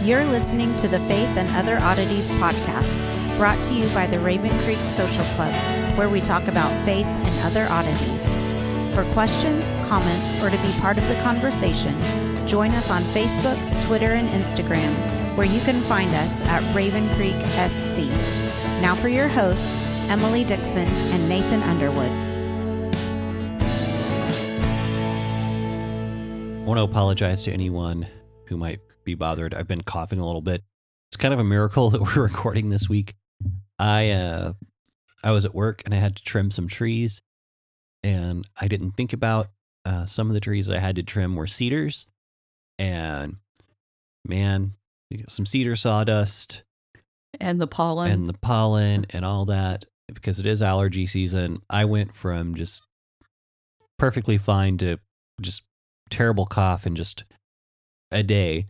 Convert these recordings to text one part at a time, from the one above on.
You're listening to the Faith and Other Oddities podcast, brought to you by the Raven Creek Social Club, where we talk about faith and other oddities. For questions, comments, or to be part of the conversation, join us on Facebook, Twitter, and Instagram, where you can find us at Raven Creek SC. Now for your hosts, Emily Dixon and Nathan Underwood. I want to apologize to anyone who might be bothered. I've been coughing a little bit. It's kind of a miracle that we're recording this week. I was at work and I had to trim some trees, and I didn't think about some of the trees that I had to trim were cedars, and man, some cedar sawdust and the pollen and all that, because it is allergy season. I went from just perfectly fine to just terrible cough in just a day.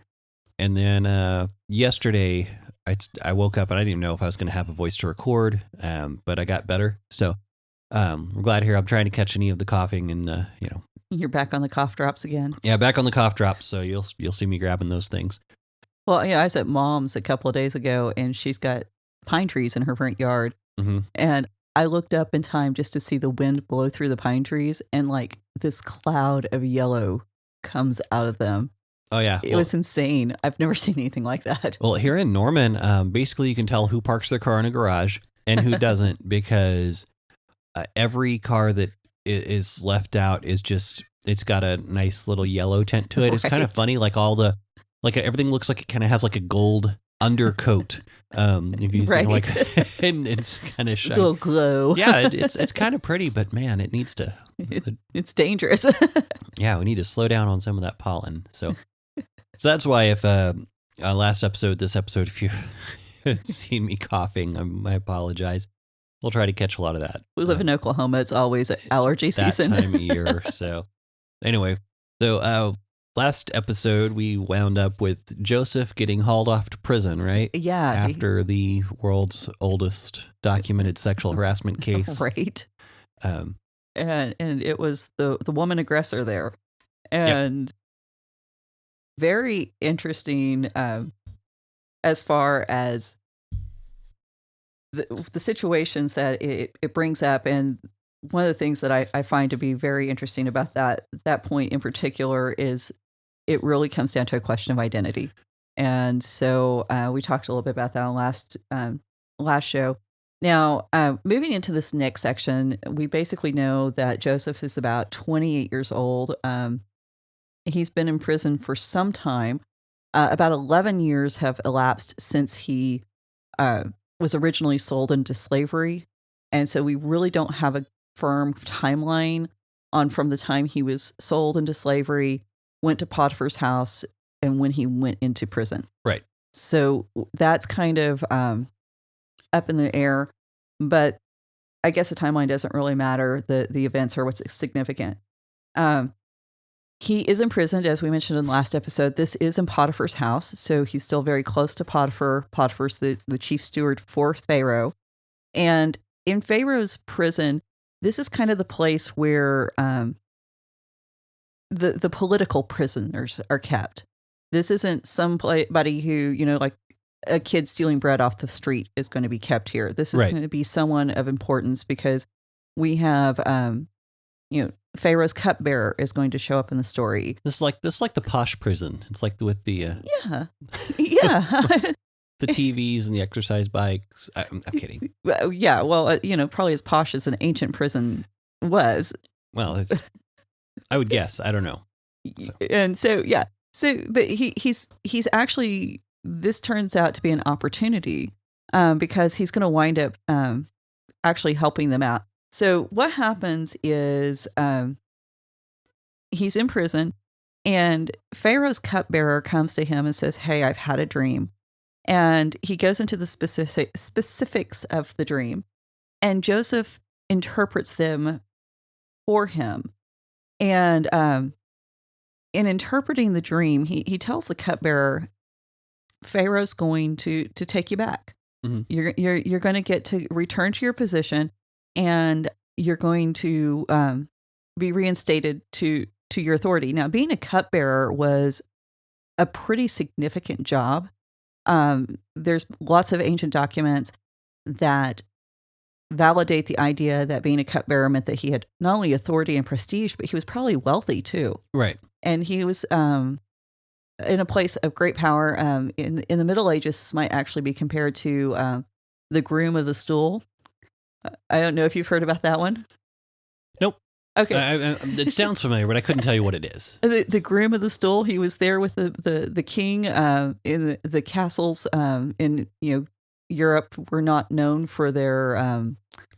And then yesterday I woke up and I didn't even know if I was going to have a voice to record, but I got better. So I'm glad here. I'm trying to catch any of the coughing and You're back on the cough drops again. Yeah, back on the cough drops. So you'll see me grabbing those things. Well, I was at Mom's a couple of days ago, and she's got pine trees in her front yard. Mm-hmm. And I looked up in time just to see the wind blow through the pine trees, and like this cloud of yellow comes out of them. Oh, yeah. It was insane. I've never seen anything like that. Well, here in Norman, basically you can tell who parks their car in a garage and who doesn't, because every car that is left out is just, it's got a nice little yellow tint to it. It's kind of funny, like everything looks like it kind of has like a gold undercoat. If you see, like, and it's kind of shiny. A little glow. Yeah, it's kind of pretty, but man, it needs to. It's dangerous. Yeah, we need to slow down on some of that pollen. So that's why if last episode, this episode, if you've seen me coughing, I apologize. We'll try to catch a lot of that. We live in Oklahoma. It's always allergy season. That time of year. So anyway, last episode, we wound up with Joseph getting hauled off to prison, right? Yeah. After the world's oldest documented sexual harassment case. Right. And it was the woman aggressor there. And very interesting as far as the situations that it brings up. And one of the things that I find to be very interesting about that point in particular is it really comes down to a question of identity. And so we talked a little bit about that on last show. Now, moving into this next section, we basically know that Joseph is about 28 years old. He's been in prison for some time. About 11 years have elapsed since he was originally sold into slavery. And so we really don't have a firm timeline on from the time he was sold into slavery, went to Potiphar's house, and when he went into prison. Right. So that's kind of up in the air, but I guess the timeline doesn't really matter. The events are what's significant. He is imprisoned, as we mentioned in the last episode. This is in Potiphar's house, so he's still very close to Potiphar. Potiphar's the chief steward for Pharaoh. And in Pharaoh's prison, this is kind of the place where the political prisoners are kept. This isn't somebody who, like a kid stealing bread off the street is going to be kept here. This is going to be someone of importance, because we have, Pharaoh's cupbearer is going to show up in the story. This is like the posh prison. It's like with the yeah. the TVs and the exercise bikes. I'm kidding. Yeah, well, probably as posh as an ancient prison was. Well, I would guess. I don't know. And so, yeah. So, but he's actually, this turns out to be an opportunity because he's going to wind up actually helping them out. So what happens is he's in prison, and Pharaoh's cupbearer comes to him and says, "Hey, I've had a dream." And he goes into the specifics of the dream, and Joseph interprets them for him. And in interpreting the dream, he tells the cupbearer, Pharaoh's going to take you back. Mm-hmm. You're going to get to return to your position, and you're going to be reinstated to your authority. Now, being a cupbearer was a pretty significant job There's lots of ancient documents that validate the idea that being a cupbearer meant that he had not only authority and prestige, but he was probably wealthy too. Right. And he was in a place of great power. In the Middle Ages, this might actually be compared to the groom of the stool. I don't know if you've heard about that one. Nope. Okay. It sounds familiar, but I couldn't tell you what it is. The groom of the stool. He was there with the king in the castles in Europe. Were not known for their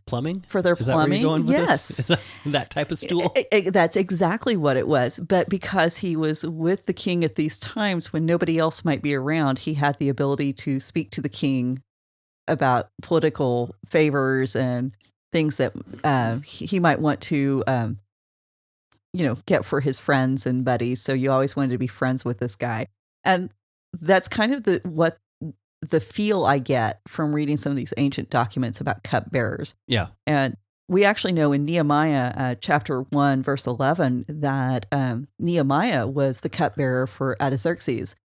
plumbing. For their is plumbing. That where you're going with yes, this? Is that type of stool. That's exactly what it was. But because he was with the king at these times when nobody else might be around, he had the ability to speak to the king about political favors and things that he might want to, get for his friends and buddies. So you always wanted to be friends with this guy. And that's kind of the feel I get from reading some of these ancient documents about cupbearers. Yeah. And we actually know in Nehemiah chapter 1, verse 11, that Nehemiah was the cupbearer for Artaxerxes,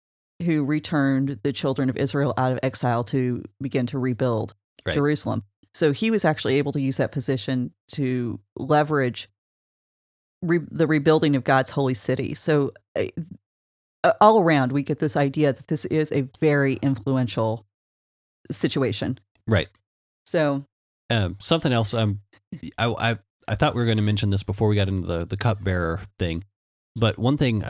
who returned the children of Israel out of exile to begin to rebuild Jerusalem. So he was actually able to use that position to leverage the rebuilding of God's holy city. So all around, we get this idea that this is a very influential situation. Right. So something else. I thought we were going to mention this before we got into the cupbearer thing, but one thing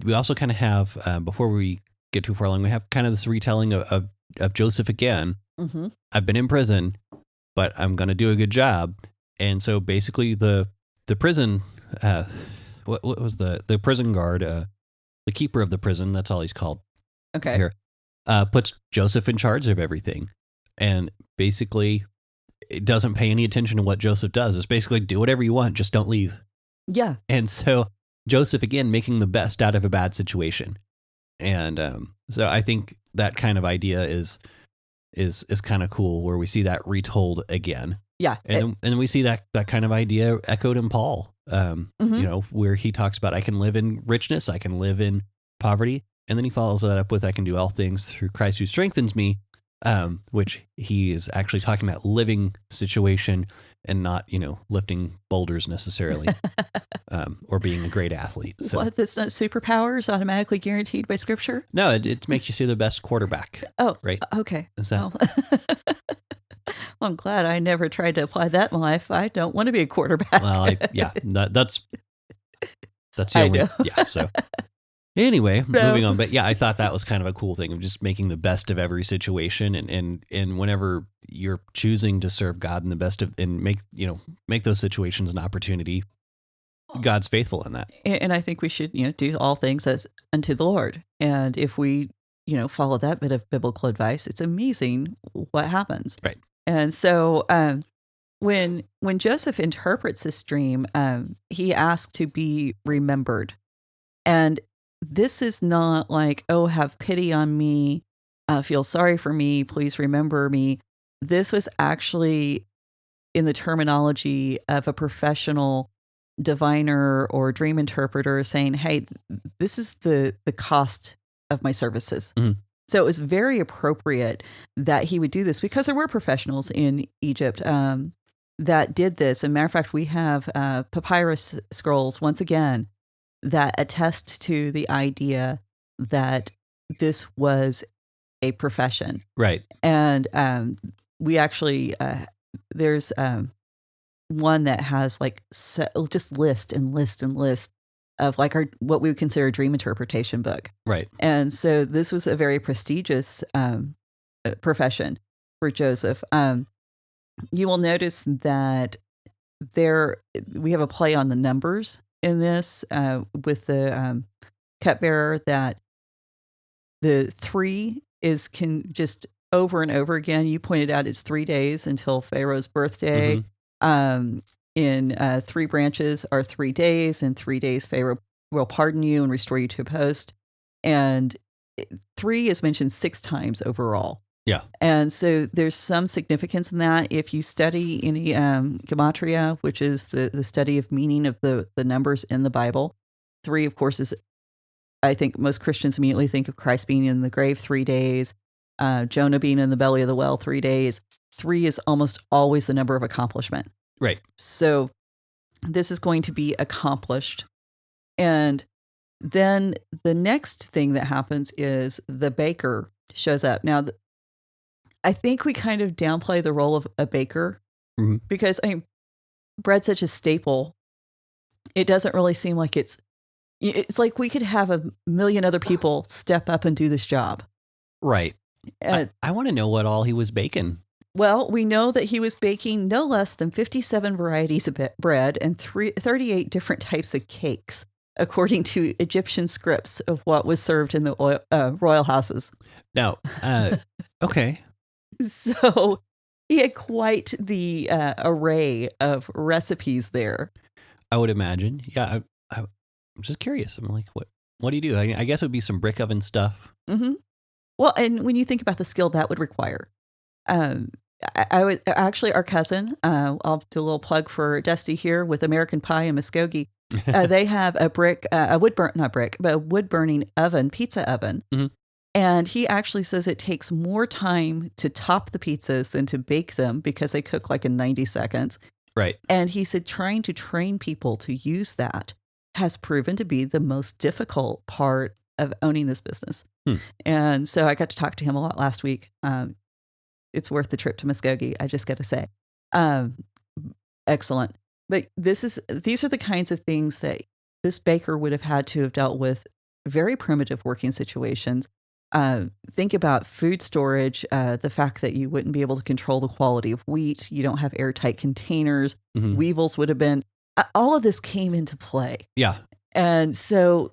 we also kind of have before we get too far along, we have kind of this retelling of Joseph again. Mm-hmm. I've been in prison, but I'm going to do a good job. And so basically the prison, what was the prison guard, the keeper of the prison, that's all he's called. Okay. Here, puts Joseph in charge of everything. And basically it doesn't pay any attention to what Joseph does. It's basically do whatever you want, just don't leave. Yeah. And so Joseph, again, making the best out of a bad situation. And so I think that kind of idea is kind of cool, where we see that retold again. Yeah. And we see that kind of idea echoed in Paul, where he talks about, I can live in richness, I can live in poverty. And then he follows that up with, I can do all things through Christ who strengthens me, which he is actually talking about living situation and not, lifting boulders necessarily, or being a great athlete. So, what? That's not superpowers automatically guaranteed by Scripture? No, it makes you see the best quarterback. Oh, right. Okay. Is that? Well, I'm glad I never tried to apply that in my life. I don't want to be a quarterback. Well, that's the only. Yeah. So anyway, moving on. But yeah, I thought that was kind of a cool thing of just making the best of every situation, and whenever you're choosing to serve God in the best of, and make those situations an opportunity, God's faithful in that. And I think we should, do all things as unto the Lord. And if we, follow that bit of biblical advice, it's amazing what happens. Right. And so when Joseph interprets this dream, he asks to be remembered. And this is not like, oh, have pity on me, feel sorry for me, please remember me. This was actually in the terminology of a professional diviner or dream interpreter saying, hey, this is the cost of my services. Mm-hmm. So it was very appropriate that he would do this, because there were professionals in Egypt that did this. As a matter of fact, we have papyrus scrolls, once again, that attest to the idea that this was a profession. Right. And we actually, there's one that has just list of what we would consider a dream interpretation book. Right. And so this was a very prestigious profession for Joseph. You will notice that we have a play on the numbers in this with the cupbearer, that the 3 is just over and over again. You pointed out it's 3 days until Pharaoh's birthday. Mm-hmm. In 3 branches are 3 days, and 3 days Pharaoh will pardon you and restore you to a post. And 3 is mentioned 6 times overall. Yeah. And so there's some significance in that. If you study any gematria, which is the study of meaning of the numbers in the Bible, 3, of course, is, I think most Christians immediately think of Christ being in the grave 3 days. Jonah being in the belly of the whale 3 days. 3 is almost always the number of accomplishment. Right. So this is going to be accomplished. And then the next thing that happens is the baker shows up. Now, I think we kind of downplay the role of a baker because bread's such a staple. It doesn't really seem like it's like we could have a million other people step up and do this job. Right. I want to know what all he was baking. Well, we know that he was baking no less than 57 varieties of bread and 38 different types of cakes, according to Egyptian scripts of what was served in the royal houses. Now, okay. So he had quite the array of recipes there. I would imagine. Yeah, I'm just curious. I'm like, what do you do? I guess it would be some brick oven stuff. Mm-hmm. Well, and when you think about the skill that would require, I would actually, our cousin, I'll do a little plug for Dusty here with American Pie in Muskogee. They have a wood burning oven, pizza oven. Mm-hmm. And he actually says it takes more time to top the pizzas than to bake them because they cook like in 90 seconds. Right. And he said trying to train people to use that has proven to be the most difficult part of owning this business. And so I got to talk to him a lot last week. It's worth the trip to Muskogee, I just got to say. Excellent. But these are the kinds of things that this baker would have had to have dealt with, very primitive working situations. Think about food storage, the fact that you wouldn't be able to control the quality of wheat. You don't have airtight containers. Mm-hmm. Weevils would have been, all of this came into play. Yeah. And so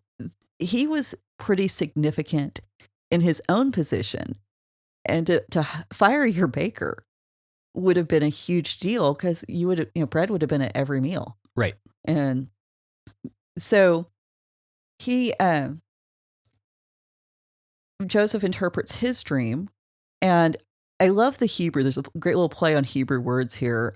he was pretty significant in his own position. And to fire your baker would have been a huge deal because you would have, bread would have been at every meal. Right. And so he, Joseph interprets his dream, and I love the Hebrew. There's a great little play on Hebrew words here.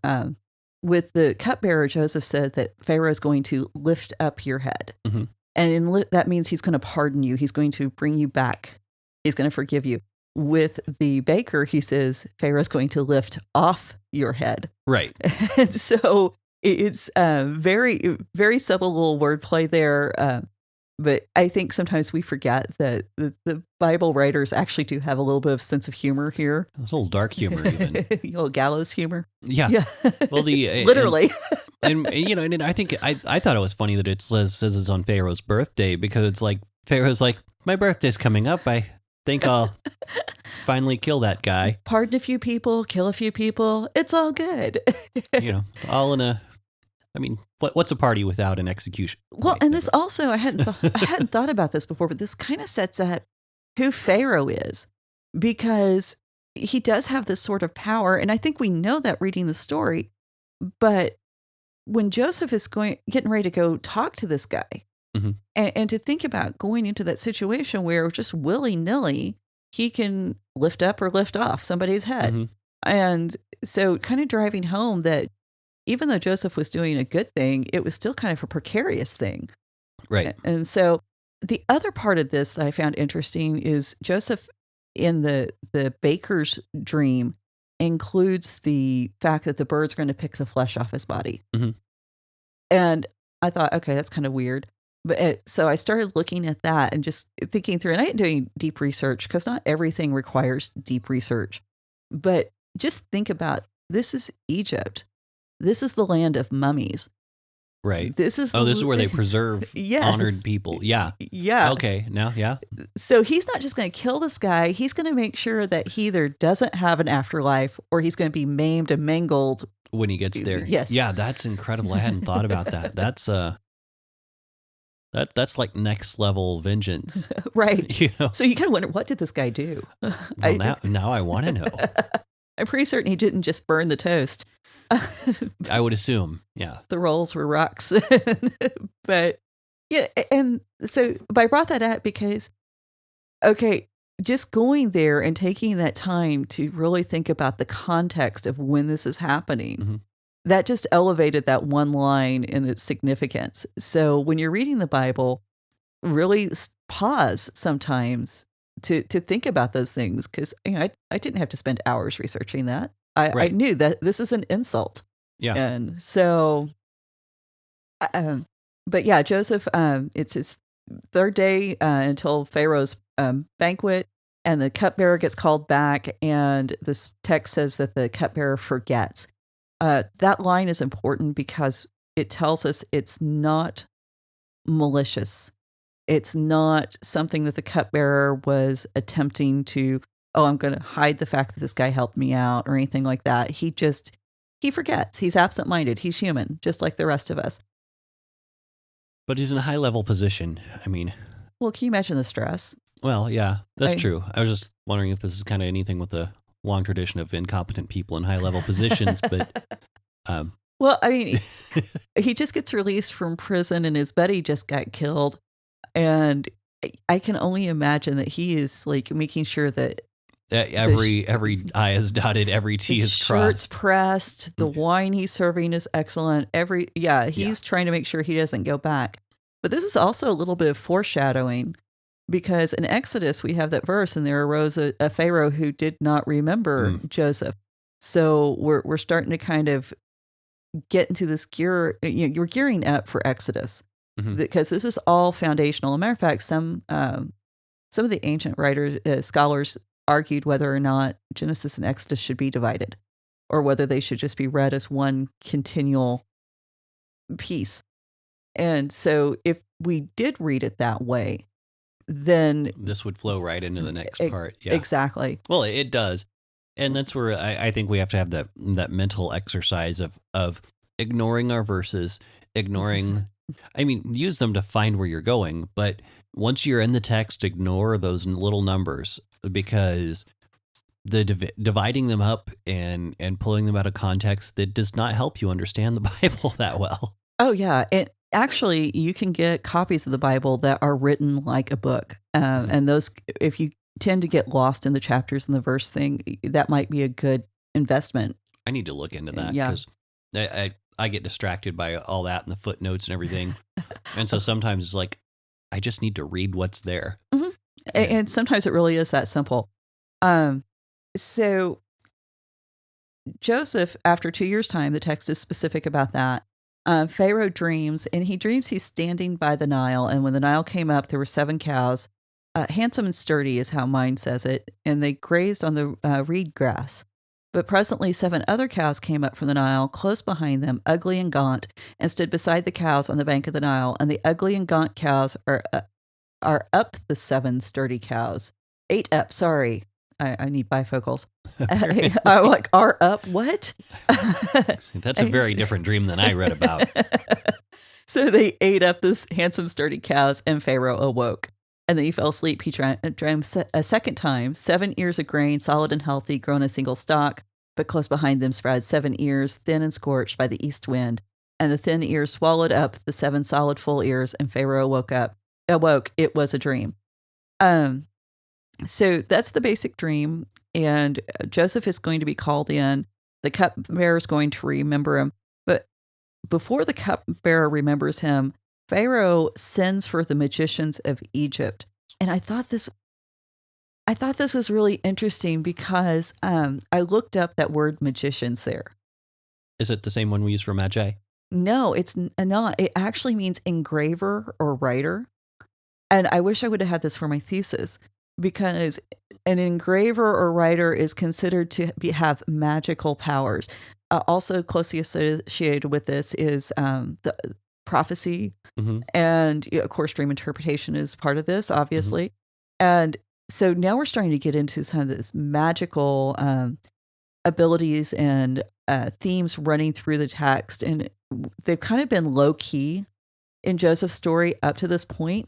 With the cupbearer, Joseph said that Pharaoh is going to lift up your head. Mm-hmm. And that means he's going to pardon you. He's going to bring you back. He's going to forgive you. With the baker, he says, Pharaoh's going to lift off your head. Right. And so it's very, very subtle little wordplay there. But I think sometimes we forget that the Bible writers actually do have a little bit of sense of humor here. A little dark humor, even. A little gallows humor. Yeah. Well, literally. And I think I thought it was funny that it says it's on Pharaoh's birthday because it's like Pharaoh's like, my birthday's coming up. I think I'll finally kill that guy. Pardon a few people, kill a few people. It's all good. All in a. I mean, what's a party without an execution? Well, right. And this also, I hadn't thought about this before, but this kind of sets up who Pharaoh is, because he does have this sort of power, and I think we know that reading the story. But when Joseph is getting ready to go talk to this guy, mm-hmm. and to think about going into that situation where just willy-nilly he can lift up or lift off somebody's head, mm-hmm. and so kind of driving home that. Even though Joseph was doing a good thing, it was still kind of a precarious thing. Right. And so the other part of this that I found interesting is Joseph in the baker's dream includes the fact that the bird's going to pick the flesh off his body. Mm-hmm. And I thought, okay, that's kind of weird. But so I started looking at that and just thinking through, and I ain't doing deep research because not everything requires deep research. But just think about, this is Egypt. This is the land of mummies. Right. This is where they preserve honored people. Yeah. Yeah. Okay. Now, yeah. So he's not just going to kill this guy. He's going to make sure that he either doesn't have an afterlife or he's going to be maimed and mangled when he gets there. Yes. Yeah, that's incredible. I hadn't thought about that. That's like next level vengeance. Right. So you kind of wonder, what did this guy do? Well, now I want to know. I'm pretty certain he didn't just burn the toast. I would assume, yeah. The rolls were rocks. But yeah, and so I brought that up because, okay, just going there and taking that time to really think about the context of when this is happening, mm-hmm. that just elevated that one line in its significance. So when you're reading the Bible, really pause sometimes to think about those things, because I didn't have to spend hours researching that. I Right. knew that this is an insult. Yeah. And so, but yeah, Joseph, it's his third day until Pharaoh's banquet, and the cupbearer gets called back, and this text says that the cupbearer forgets. That line is important because it tells us it's not malicious. It's not something that the cupbearer was attempting to, oh, I'm going to hide the fact that this guy helped me out or anything like that. He forgets. He's absent-minded. He's human, just like the rest of us. But he's in a high level position. I mean, Well, can you imagine the stress? well, yeah, that's true. I was just wondering if this is kind of anything with the long tradition of incompetent people in high level positions, but Well, I mean, he just gets released from prison and his buddy just got killed. And I can only imagine that he is like making sure that every I is dotted, every T is shirt's crossed. pressed, the wine he's serving is excellent. He's trying to make sure he doesn't go back. But this is also a little bit of foreshadowing, because in Exodus we have that verse, and there arose a Pharaoh who did not remember Joseph. So we're starting to kind of get into this gear. You're gearing up for Exodus, because this is all foundational. As a matter of fact, some of the ancient writers, scholars, argued whether or not Genesis and Exodus should be divided, or whether they should just be read as one continual piece. And so if we did read it that way, then this would flow right into the next part. Yeah, exactly. Well, it does. And that's where I think we have to have that mental exercise of ignoring our verses, use them to find where you're going. But once you're in the text, ignore those little numbers, because the dividing them up and pulling them out of context, that does not help you understand the Bible that well. Oh, yeah. And actually, you can get copies of the Bible that are written like a book. And those, if you tend to get lost in the chapters and the verse thing, that might be a good investment. I need to look into that, Yeah. because I get distracted by all that and the footnotes and everything. And so sometimes it's like, I just need to read what's there. And sometimes it really is that simple. So Joseph, after 2 years' time, the text is specific about that. Pharaoh dreams, and he dreams he's standing by the Nile. And when the Nile came up, there were 7 cows, handsome and sturdy is how mine says it, and they grazed on the reed grass. But presently 7 other cows came up from the Nile, close behind them, ugly and gaunt, and stood beside the cows on the bank of the Nile. And the ugly and gaunt cows are up the 7 sturdy cows. 8 up, sorry. I need bifocals. I'm like, are up, what? That's a very different dream than I read about. So they ate up this handsome, sturdy cows, and Pharaoh awoke. And then he fell asleep. He dreamed a second time, 7 ears of grain, solid and healthy, grown a single stalk, but close behind them spread 7 ears, thin and scorched by the east wind. And the thin ears swallowed up the 7 solid full ears, and Pharaoh awoke. It was a dream. So that's the basic dream. And Joseph is going to be called in. The cupbearer is going to remember him. But before the cupbearer remembers him, Pharaoh sends for the magicians of Egypt. And I thought this was really interesting, because I looked up that word magicians there. Is it the same one we use for magi? No, it's not. It actually means engraver or writer. And I wish I would have had this for my thesis, because an engraver or writer is considered to have magical powers. Also closely associated with this is the prophecy. And of course, dream interpretation is part of this, obviously. And so now we're starting to get into some of this magical abilities and themes running through the text. And they've kind of been low key in Joseph's story up to this point,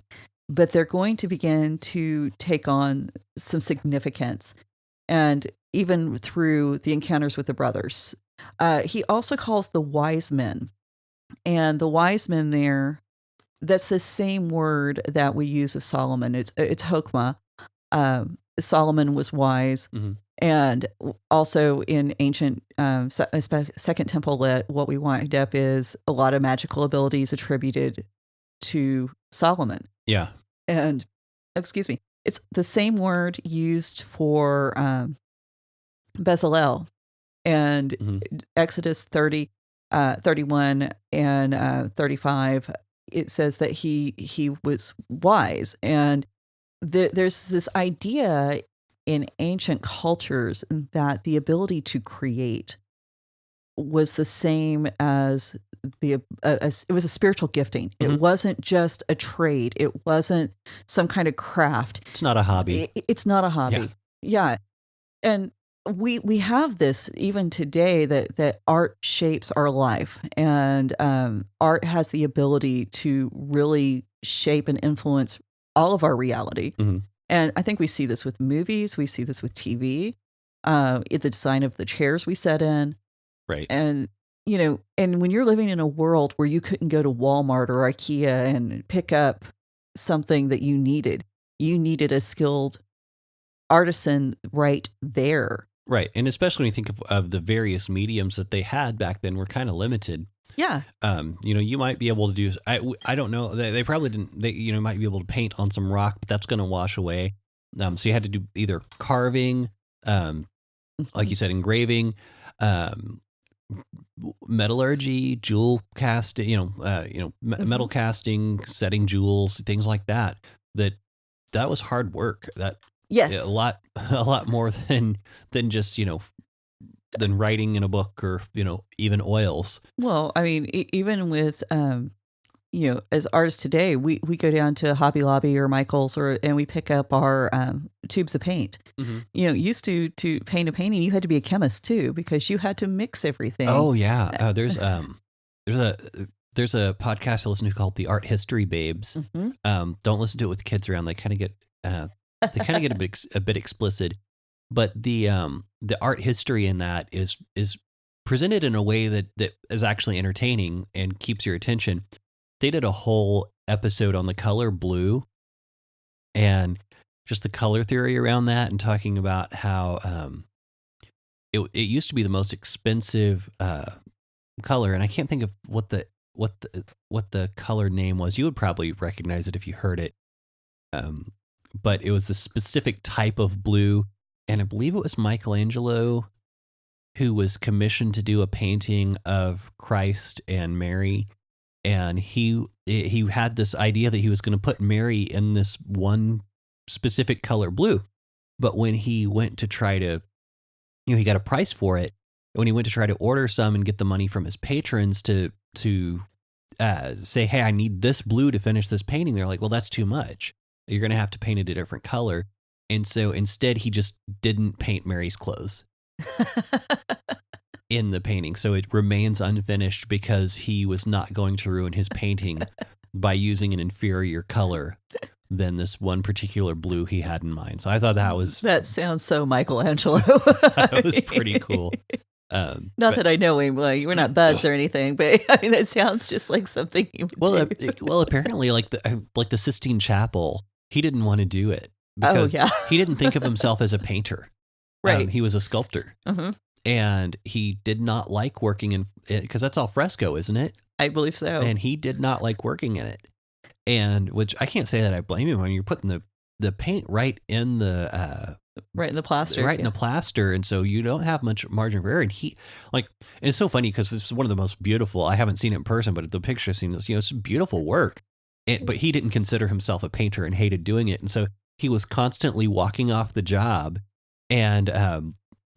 but they're going to begin to take on some significance, and even through the encounters with the brothers. He also calls the wise men, and the wise men there, that's the same word that we use of Solomon. It's Hokmah. Solomon was wise. And also in ancient Second Temple lit, what we wind up is a lot of magical abilities attributed to Solomon. Yeah. And, excuse me, It's the same word used for Bezalel and Exodus 30, 31 and 35. It says that he was wise, and there's this idea in ancient cultures that the ability to create was the same as it was a spiritual gifting. It wasn't just a trade. It wasn't some kind of craft. It's not a hobby. It's not a hobby. Yeah. And we have this even today that art shapes our life, and art has the ability to really shape and influence all of our reality. And I think we see this with movies. We see this with TV, the design of the chairs we sit in. Right. And, and when you're living in a world where you couldn't go to Walmart or IKEA and pick up something that you needed a skilled artisan right there. Right. And especially when you think of the various mediums that they had back then were kind of limited. Yeah. You might be able to do, I don't know. They probably didn't, might be able to paint on some rock, but that's going to wash away. So you had to do either carving, like you said, engraving, metallurgy, jewel casting, metal casting, setting jewels, things like that. That was hard work. Yes, a lot more than just than writing in a book or even oils. Well, I mean, even with as artists today, we go down to Hobby Lobby or Michael's and we pick up our tubes of paint. Used to paint a painting, you had to be a chemist too, because you had to mix everything. Oh yeah, there's a podcast I listen to called The Art History Babes. Don't listen to it with kids around; they kind of get a bit explicit. But the art history in that is presented in a way that is actually entertaining and keeps your attention. They did a whole episode on the color blue and just the color theory around that, and talking about how it used to be the most expensive color, and I can't think of what the color name was. You would probably recognize it if you heard it, but it was the specific type of blue, and I believe it was Michelangelo who was commissioned to do a painting of Christ and Mary. And he had this idea that he was going to put Mary in this one specific color blue. But when he went to try to, he got a price for it. When he went to try to order some and get the money from his patrons to say, hey, I need this blue to finish this painting, they're like, well, that's too much. You're going to have to paint it a different color. And so instead, he just didn't paint Mary's clothes in the painting. So it remains unfinished because he was not going to ruin his painting by using an inferior color than this one particular blue he had in mind. So I thought that sounds so Michelangelo. That was pretty cool. Not that I know him. Like, we're not buds or anything, but I mean, that sounds just like something he would do. Well, apparently, like the Sistine Chapel, he didn't want to do it because he didn't think of himself as a painter. Right. He was a sculptor. And he did not like working in it because that's all fresco, isn't it? I believe so. And he did not like working in it. And which I can't say that I blame him. I mean, you're putting the paint right in the plaster. Right in the plaster. And so you don't have much margin for error. And and it's so funny because this is one of the most beautiful, I haven't seen it in person, but the picture seems, it's beautiful work. But he didn't consider himself a painter and hated doing it. And so he was constantly walking off the job, and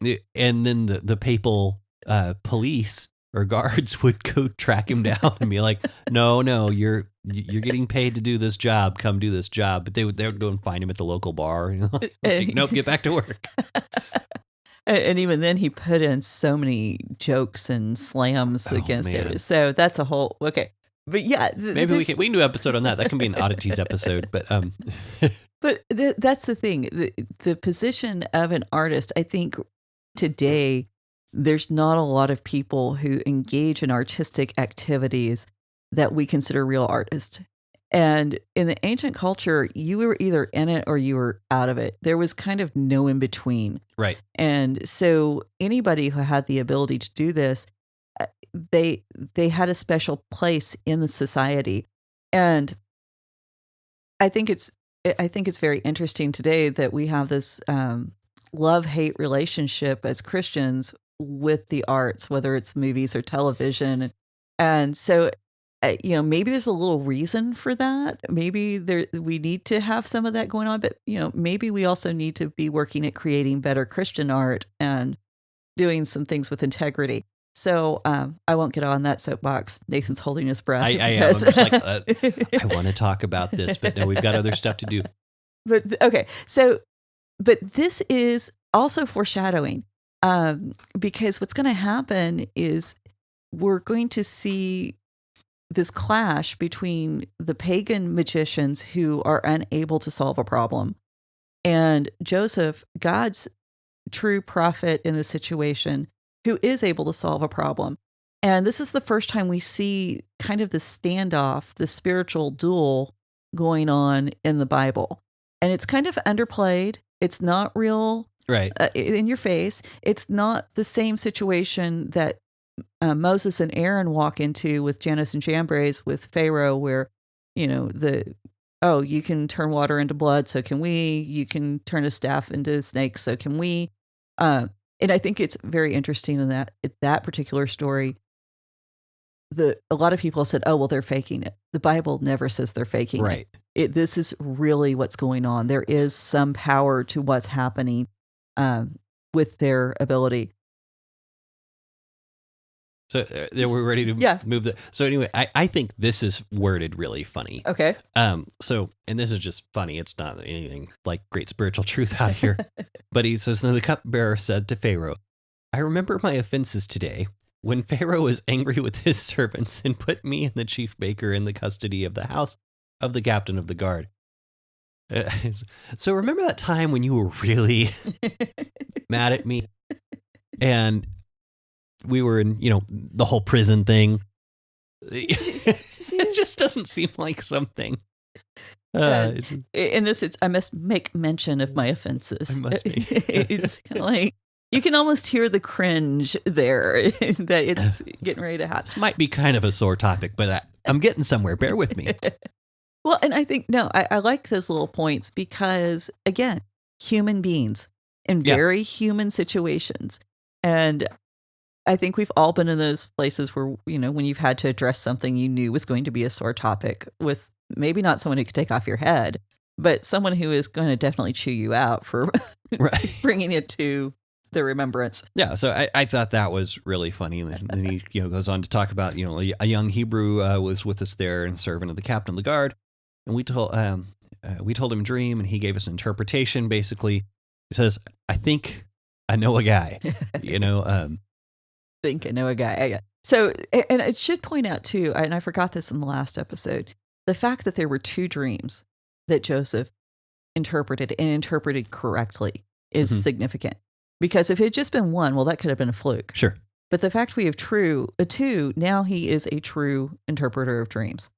then the papal police or guards would go track him down and be like, no, you're getting paid to do this job. Come do this job. But they would go and find him at the local bar. Like, nope, get back to work. And even then, he put in so many jokes and slams against it. So that's a whole okay. But yeah, maybe we can do an episode on that. That can be an Oddities episode. But but that's the thing. The position of an artist, I think. Today, there's not a lot of people who engage in artistic activities that we consider real artists. And in the ancient culture, you were either in it or you were out of it. There was kind of no in between. Right. And so anybody who had the ability to do this, they had a special place in the society. And I think it's I think it's very interesting today that we have this love-hate relationship as Christians with the arts, whether it's movies or television. And so, maybe there's a little reason for that. Maybe we need to have some of that going on, but, maybe we also need to be working at creating better Christian art and doing some things with integrity. So I won't get on that soapbox. Nathan's holding his breath. I am. I'm just like, I want to talk about this, but no, we've got other stuff to do. But okay, but this is also foreshadowing, because what's going to happen is we're going to see this clash between the pagan magicians who are unable to solve a problem and Joseph, God's true prophet in the situation, who is able to solve a problem. And this is the first time we see kind of the standoff, the spiritual duel going on in the Bible. And it's kind of underplayed. It's not real Right. In your face. It's not the same situation that Moses and Aaron walk into with Jannes and Jambres with Pharaoh, where, you can turn water into blood, so can we. You can turn a staff into snakes, so can we. And I think it's very interesting in that particular story. A lot of people said, "Oh, well, they're faking it." The Bible never says they're faking Right. it. This is really what's going on. There is some power to what's happening with their ability. So we're ready to move the. So anyway, I think this is worded really funny. Okay. So, and this is just funny. It's not anything like great spiritual truth out here. But he says, then the cupbearer said to Pharaoh, I remember my offenses today when Pharaoh was angry with his servants and put me and the chief baker in the custody of the house of the captain of the guard. So remember that time when you were really mad at me and we were in, the whole prison thing. It just doesn't seem like something. In this, I must make mention of my offenses. I must make. It's kind of like, you can almost hear the cringe there that it's getting ready to happen. This might be kind of a sore topic, but I'm getting somewhere. Bear with me. Well, and I think, I like those little points because, again, human beings in very human situations. And I think we've all been in those places where, when you've had to address something you knew was going to be a sore topic with maybe not someone who could take off your head, but someone who is going to definitely chew you out for bringing it to the remembrance. Yeah, so I thought that was really funny. And then he goes on to talk about, a young Hebrew was with us there and servant of the captain of the guard. And we told him a dream and he gave us an interpretation. Basically, he says, I think I know a guy, think I know a guy. So, and I should point out too, and I forgot this in the last episode, the fact that there were two dreams that Joseph interpreted and interpreted correctly is significant. Because if it had just been one, well, that could have been a fluke. Sure. But the fact we have two, now he is a true interpreter of dreams.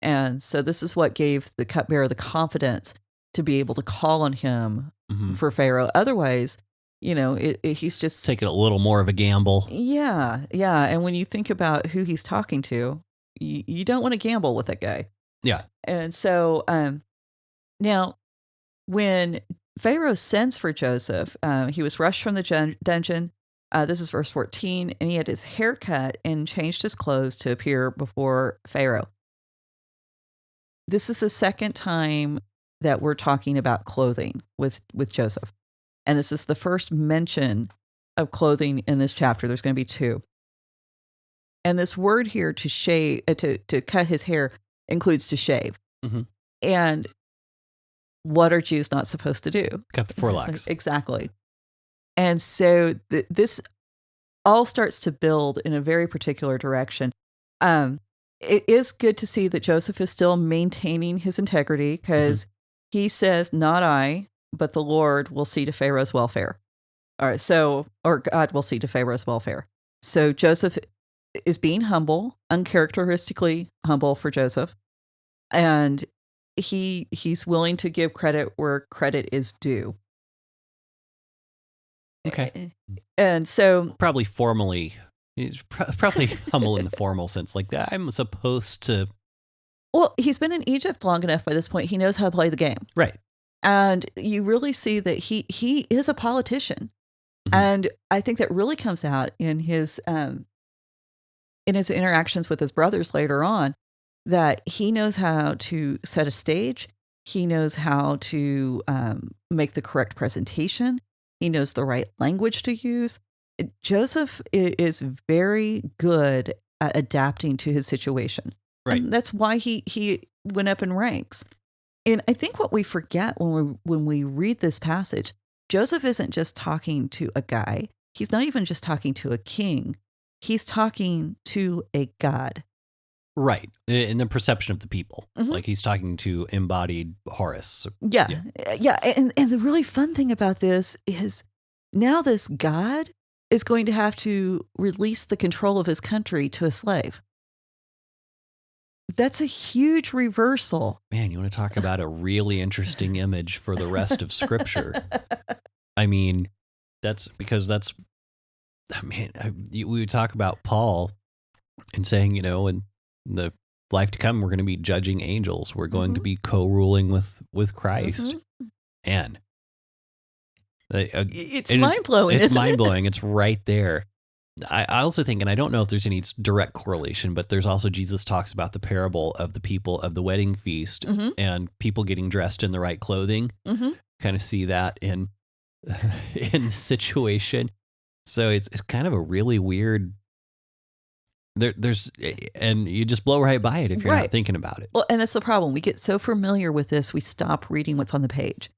And so this is what gave the cupbearer the confidence to be able to call on him for Pharaoh. Otherwise, he's just taking a little more of a gamble. Yeah. And when you think about who he's talking to, you don't want to gamble with that guy. Yeah. And so now, when Pharaoh sends for Joseph, he was rushed from the dungeon. This is verse 14, and he had his hair cut and changed his clothes to appear before Pharaoh. This is the second time that we're talking about clothing with Joseph. And this is the first mention of clothing in this chapter. There's going to be two. And this word here to shave, to cut his hair includes to shave. And what are Jews not supposed to do? Cut the forelocks. Exactly. And so this all starts to build in a very particular direction. It is good to see that Joseph is still maintaining his integrity because he says, not I, but the Lord will see to Pharaoh's welfare. All right. Or God will see to Pharaoh's welfare. So Joseph is being humble, uncharacteristically humble for Joseph. And he's willing to give credit where credit is due. Okay. And so probably formally, he's probably humble in the formal sense, like that. I'm supposed to Well, he's been in Egypt long enough by this point. He knows how to play the game. Right. And you really see that he is a politician. Mhm. And I think that really comes out in his interactions with his brothers later on, that he knows how to set a stage. He knows how to make the correct presentation. He knows the right language to use. Joseph is very good at adapting to his situation. Right. And that's why he went up in ranks. And I think what we forget when we read this passage, Joseph isn't just talking to a guy. He's not even just talking to a king. He's talking to a god. Right. In the perception of the people. Mhm. Like he's talking to embodied Horus. Yeah. And the really fun thing about this is now this god is going to have to release the control of his country to a slave. That's a huge reversal. Man, you want to talk about a really interesting image for the rest of Scripture. I mean, we would talk about Paul and saying, in the life to come, we're going to be judging angels. We're going to be co-ruling with Christ. And it's mind-blowing. It's mind-blowing. It's right there. I also think, and I don't know if there's any direct correlation, but there's also Jesus talks about the parable of the people of the wedding feast and people getting dressed in the right clothing. Kind of see that in the situation. So it's kind of a really weird. And you just blow right by it if you're not thinking about it. Well, and that's the problem. We get so familiar with this, we stop reading what's on the page.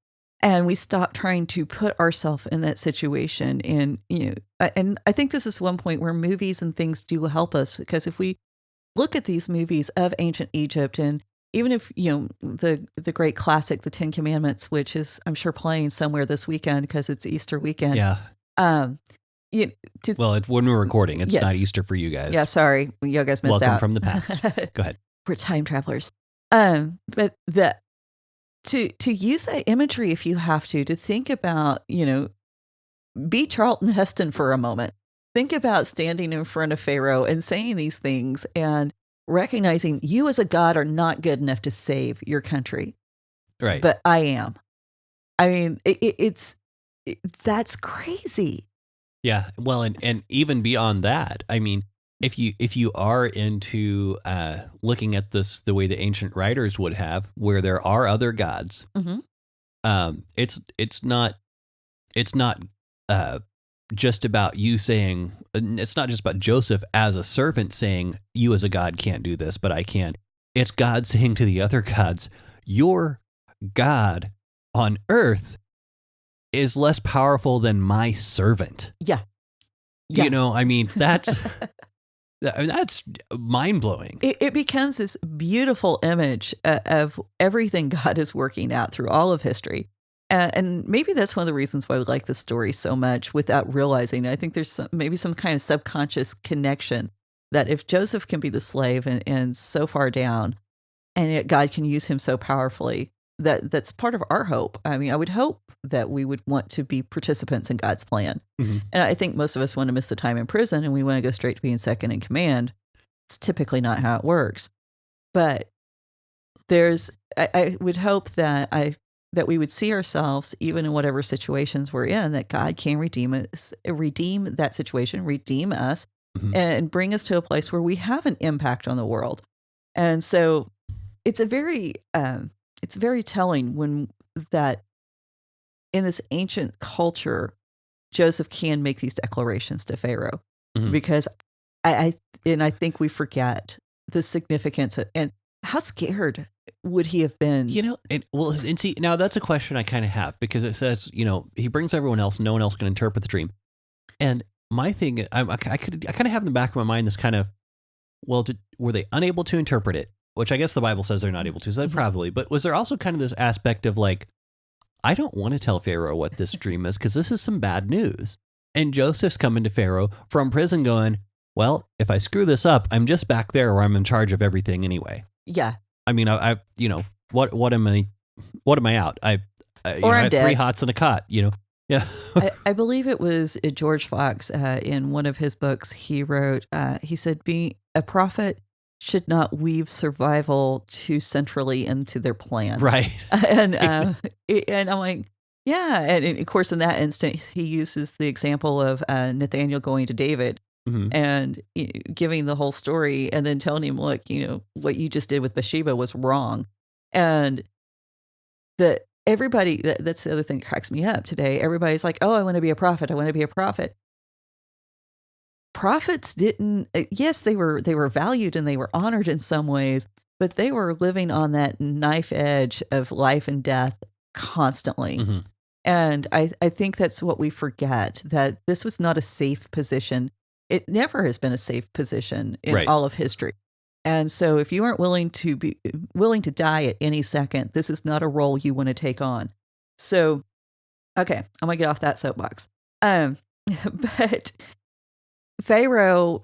And we stop trying to put ourselves in that situation. And, and I think this is one point where movies and things do help us, because if we look at these movies of ancient Egypt, and even if, the great classic, The 10 Commandments, which is, I'm sure, playing somewhere this weekend because it's Easter weekend. Yeah. When we're recording, it's not Easter for you guys. Yeah, sorry. You guys missed out. Welcome from the past. Go ahead. We're time travelers. But to use that imagery, if you have to think about, be Charlton Heston for a moment. Think about standing in front of Pharaoh and saying these things and recognizing you as a god are not good enough to save your country. Right. But I am. I mean, that's crazy. Yeah. Well, and even beyond that, I mean, if you are into looking at this the way the ancient writers would have, where there are other gods, it's not just about you saying, it's not just about Joseph as a servant saying, you as a god can't do this, but I can. It's God saying to the other gods, your God on earth is less powerful than my servant. Yeah. I mean, that's mind-blowing. It becomes this beautiful image of everything God is working out through all of history. And maybe that's one of the reasons why we like this story so much without realizing. I think there's maybe some kind of subconscious connection that if Joseph can be the slave and so far down, and yet God can use him so powerfully, that's part of our hope. I mean, I would hope that we would want to be participants in God's plan. And I think most of us want to miss the time in prison and we want to go straight to being second in command. It's typically not how it works. But I would hope that we would see ourselves, even in whatever situations we're in, that God can redeem that situation, redeem us, and bring us to a place where we have an impact on the world. And so it's very telling when that in this ancient culture, Joseph can make these declarations to Pharaoh, because I think we forget the significance and how scared would he have been? And see, now that's a question I kind of have, because it says, he brings everyone else, no one else can interpret the dream. And my thing, I kind of have in the back of my mind this kind of, were they unable to interpret it? Which I guess the Bible says they're not able to, so they probably, but was there also kind of this aspect of like, I don't want to tell Pharaoh what this dream is because this is some bad news. And Joseph's coming to Pharaoh from prison going, well, if I screw this up, I'm just back there where I'm in charge of everything anyway. Yeah. I mean, what am I out? I had dead. 3 hots and a cot, Yeah. I believe it was George Fox in one of his books he wrote, he said, being a prophet should not weave survival too centrally into their plan. Right. And and I'm like, yeah. And of course, in that instant, he uses the example of Nathaniel going to David Mhm. and giving the whole story, and then telling him, look, what you just did with Bathsheba was wrong. And everybody, that's the other thing that cracks me up today. Everybody's like, oh, I want to be a prophet. I want to be a prophet. Prophets didn't, yes, they were valued and they were honored in some ways, but they were living on that knife edge of life and death constantly. Mhm. And I think that's what we forget, that this was not a safe position. It never has been a safe position in Right. all of history. And so if you aren't willing to die at any second, this is not a role you want to take on. So, okay, I'm going to get off that soapbox. But Pharaoh,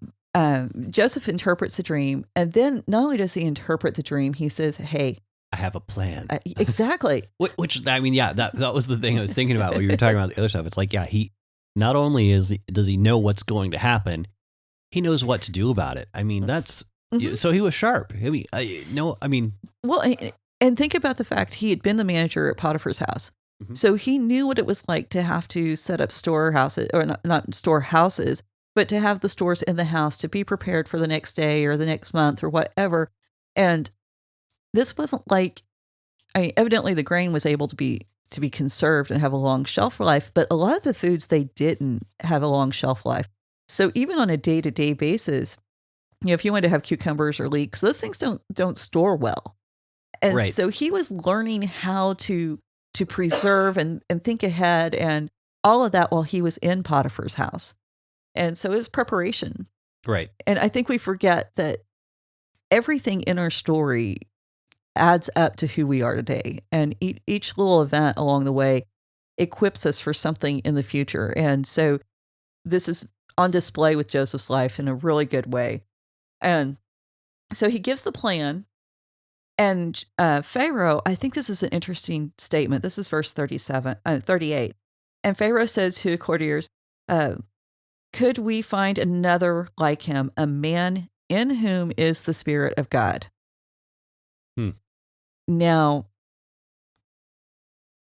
Joseph interprets the dream, and then not only does he interpret the dream, he says, hey, I have a plan. Exactly. Which I mean, yeah, that was the thing I was thinking about when you were talking about the other stuff. It's like, yeah, he not only does he know what's going to happen, he knows what to do about it. I mean, that's so he was sharp. I mean, well, and think about the fact he had been the manager at Potiphar's house, so he knew what it was like to have to set up storehouses, or not storehouses, but to have the stores in the house to be prepared for the next day or the next month or whatever. And this wasn't like, evidently the grain was able to be conserved and have a long shelf life, but a lot of the foods, they didn't have a long shelf life. So even on a day-to-day basis, if you want to have cucumbers or leeks, those things don't store well. And Right. so he was learning how to preserve and think ahead and all of that while he was in Potiphar's house. And so it was preparation. right. And I think we forget that everything in our story adds up to who we are today. And each little event along the way equips us for something in the future. And so this is on display with Joseph's life in a really good way. And so he gives the plan. And Pharaoh, I think this is an interesting statement. This is verse 38. And Pharaoh says to the courtiers, could we find another like him, a man in whom is the Spirit of God? Now,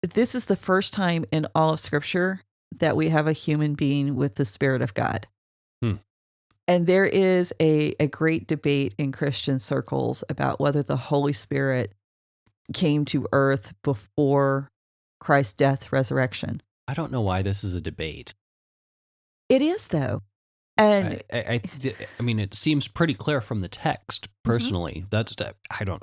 this is the first time in all of Scripture that we have a human being with the Spirit of God. And there is a great debate in Christian circles about whether the Holy Spirit came to earth before Christ's death, resurrection. I don't know why this is a debate. It is, though. And I mean, it seems pretty clear from the text, personally. That's, I don't,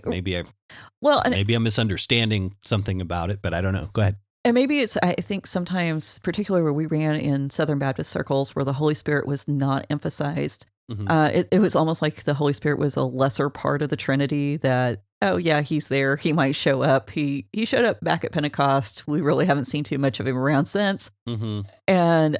maybe I'm misunderstanding something about it, but I don't know. Go ahead. And maybe it's, I think sometimes, particularly where we ran in Southern Baptist circles, where the Holy Spirit was not emphasized. It was almost like the Holy Spirit was a lesser part of the Trinity that, oh yeah, he's there. He might show up. He showed up back at Pentecost. We really haven't seen too much of him around since. And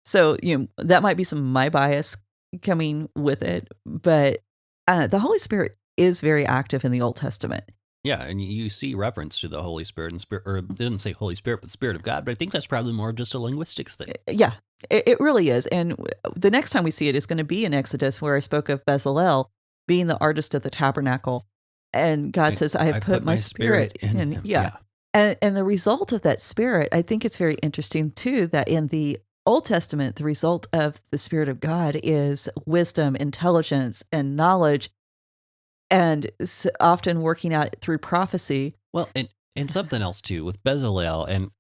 so, that might be some of my bias coming with it. But the Holy Spirit is very active in the Old Testament. Yeah, and you see reference to the Holy Spirit and Spirit, or they didn't say Holy Spirit, but Spirit of God. But I think that's probably more of just a linguistics thing. Yeah, it really is. And the next time we see it is going to be in Exodus, where I spoke of Bezalel being the artist of the tabernacle. And God says, I have put my spirit in him. Yeah. And the result of that spirit, I think it's very interesting too, that in the Old Testament, the result of the Spirit of God is wisdom, intelligence, and knowledge, and often working out through prophecy. Well, and something else too with Bezalel, and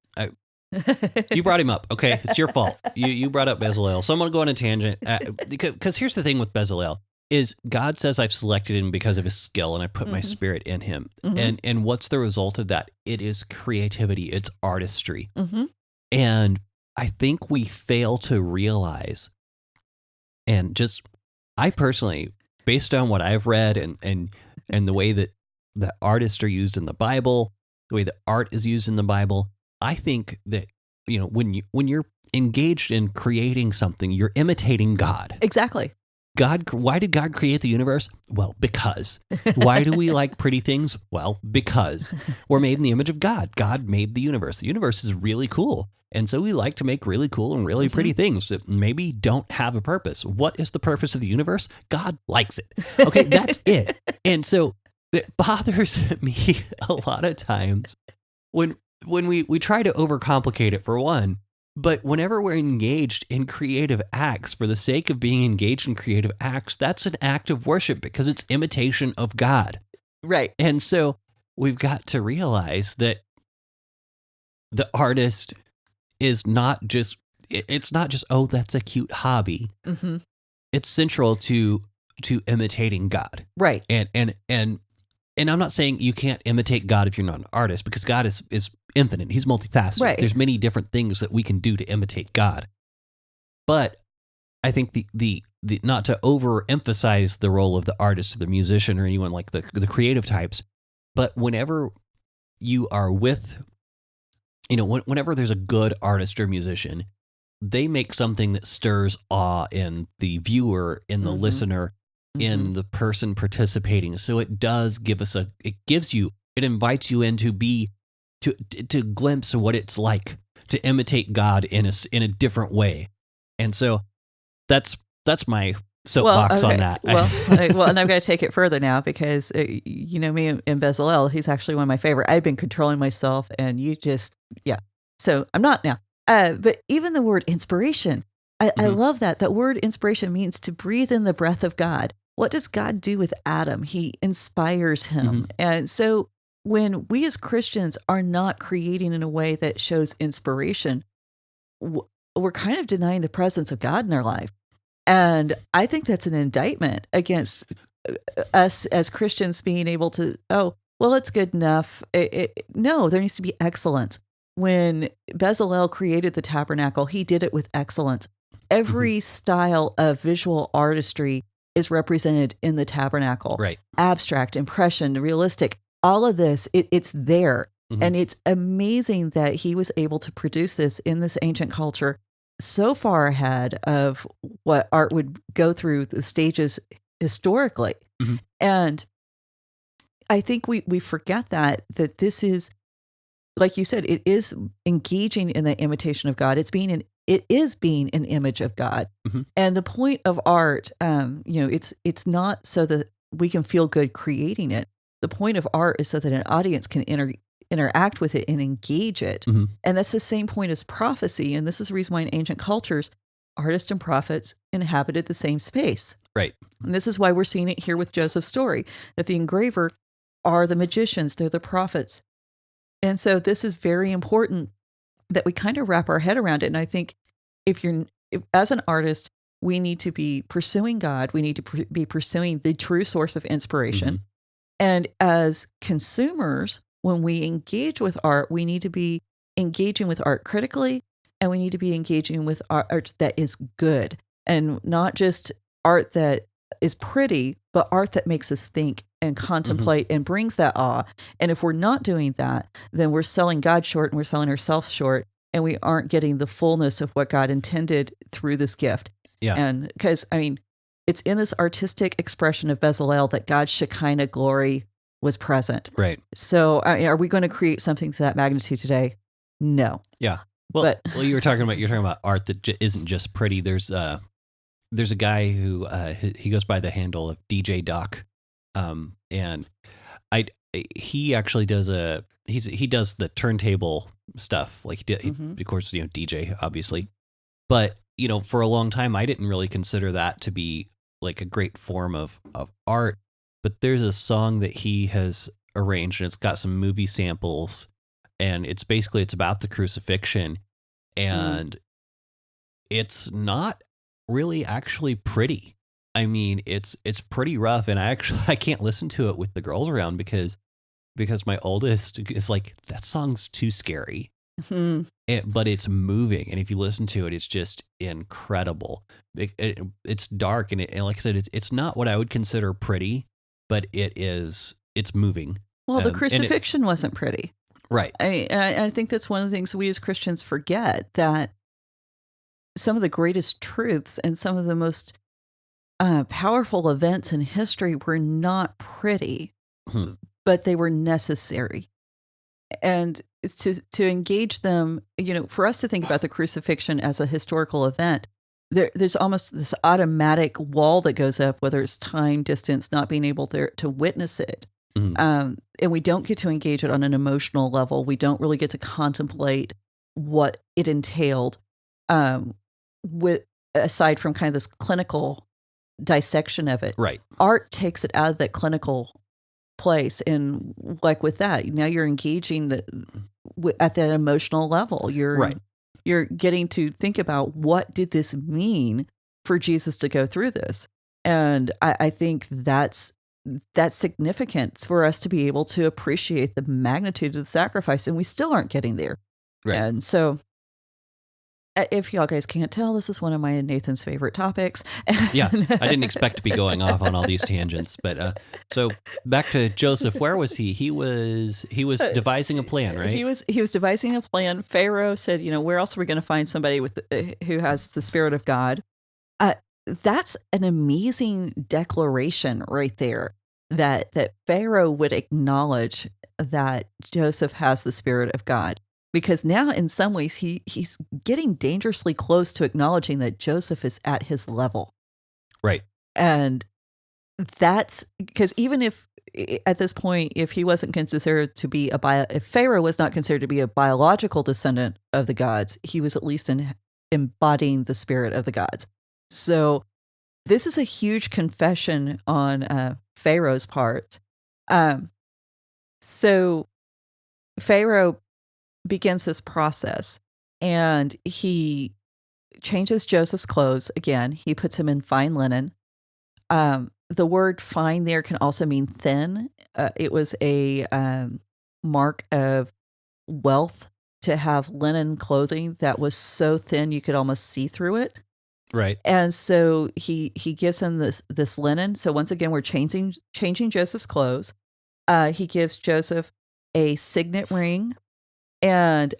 you brought him up. Okay, it's your fault. You brought up Bezalel, so I'm going to go on a tangent because here's the thing with Bezalel is God says I've selected him because of his skill, and I put my spirit in him. And what's the result of that? It is creativity. It's artistry, and I think we fail to realize, and just I personally, based on what I've read and the way that the artists are used in the Bible, the way that art is used in the Bible, I think that when you're engaged in creating something, you're imitating God. Exactly. Why did God create the universe? Well, because. Why do we like pretty things? Well, because. We're made in the image of God. God made the universe. The universe is really cool. And so we like to make really cool and really pretty things that maybe don't have a purpose. What is the purpose of the universe? God likes it. Okay, that's it. And so it bothers me a lot of times when we try to overcomplicate it, for one. But whenever we're engaged in creative acts, for the sake of being engaged in creative acts, that's an act of worship because it's imitation of God. Right. And so we've got to realize that the artist is not just, it's not just, oh, that's a cute hobby. Mm-hmm. It's central to imitating God. Right. And I'm not saying you can't imitate God if you're not an artist, because God is infinite. He's multifaceted. Right. There's many different things that we can do to imitate God. But I think the not to overemphasize the role of the artist or the musician or anyone like the creative types, but whenever you are with, whenever there's a good artist or musician, they make something that stirs awe in the viewer, in the listener, in the person participating. So it does give us it invites you in to glimpse what it's like to imitate God in a different way. And so that's my soapbox on that. Well, and I'm going to take it further now because, me and Bezalel, he's actually one of my favorite. I've been controlling myself and so I'm not now. But even the word inspiration, I love that. That word inspiration means to breathe in the breath of God. What does God do with Adam? He inspires him. And so when we as Christians are not creating in a way that shows inspiration, we're kind of denying the presence of God in our life. And I think that's an indictment against us as Christians being able to, it's good enough. No, there needs to be excellence. When Bezalel created the tabernacle, he did it with excellence. Every style of visual artistry is represented in the tabernacle. Right. Abstract, impression, realistic, all of this, it's there. And it's amazing that he was able to produce this in this ancient culture so far ahead of what art would go through the stages historically. And I think we forget that this is, like you said, it is engaging in the imitation of God. It is being an image of God. And the point of art, it's not so that we can feel good creating it. The point of art is so that an audience can interact with it and engage it. And that's the same point as prophecy. And this is the reason why in ancient cultures, artists and prophets inhabited the same space. Right. And this is why we're seeing it here with Joseph's story, that the engraver are the magicians, they're the prophets. And so this is very important that we kind of wrap our head around it. And I think if as an artist, we need to be pursuing God. We need to be pursuing the true source of inspiration. And as consumers, when we engage with art, we need to be engaging with art critically, and we need to be engaging with art that is good, and not just art that is pretty, but art that makes us think and contemplate and brings that awe. And if we're not doing that, then we're selling God short and we're selling ourselves short, and we aren't getting the fullness of what God intended through this gift. Yeah. And because, it's in this artistic expression of Bezalel that God's Shekinah glory was present. Right. So are we going to create something to that magnitude today? No. Yeah. Well, you're talking about art that isn't just pretty. There's a guy who he goes by the handle of DJ Doc, and he actually does he does the turntable stuff, like he did, of course, DJ obviously, but for a long time I didn't really consider that to be like a great form of art. But there's a song that he has arranged, and it's got some movie samples, and it's about the crucifixion, and it's not really actually pretty. It's pretty rough, and I can't listen to it with the girls around because my oldest is like, that song's too scary. But it's moving, and if you listen to it, it's just incredible. It's dark, and like I said, it's not what I would consider pretty, but it's moving. Well, the crucifixion wasn't pretty. Right. I think that's one of the things we as Christians forget, that some of the greatest truths and some of the most powerful events in history were not pretty, Hmm. but they were necessary. And to engage them, for us to think about the crucifixion as a historical event, there's almost this automatic wall that goes up, whether it's time, distance, not being able to witness it. Mhm. And we don't get to engage it on an emotional level. We don't really get to contemplate what it entailed, with aside from kind of this clinical dissection of it. Right. Art takes it out of that clinical place, and like with that, now you're engaging at that emotional level. Right. You're getting to think about, what did this mean for Jesus to go through this? And I think that's significant for us to be able to appreciate the magnitude of the sacrifice, and we still aren't getting there. Right. And so, if y'all guys can't tell, this is one of my Nathan's favorite topics. Yeah, I didn't expect to be going off on all these tangents, but so back to Joseph. Where was he? He was devising a plan, right? He was devising a plan. Pharaoh said, where else are we going to find somebody who has the Spirit of God? That's an amazing declaration right there, that Pharaoh would acknowledge that Joseph has the Spirit of God. Because now, in some ways, he's getting dangerously close to acknowledging that Joseph is at his level. Right. And that's because even if, at this point, if he wasn't considered to be if Pharaoh was not considered to be a biological descendant of the gods, he was at least embodying the spirit of the gods. So this is a huge confession on Pharaoh's part. So Pharaoh begins this process, and he changes Joseph's clothes again. He puts him in fine linen. The word fine there can also mean thin. It was a mark of wealth to have linen clothing that was so thin you could almost see through it. Right. And so he gives him this linen. So once again, we're changing Joseph's clothes. He gives Joseph a signet ring. And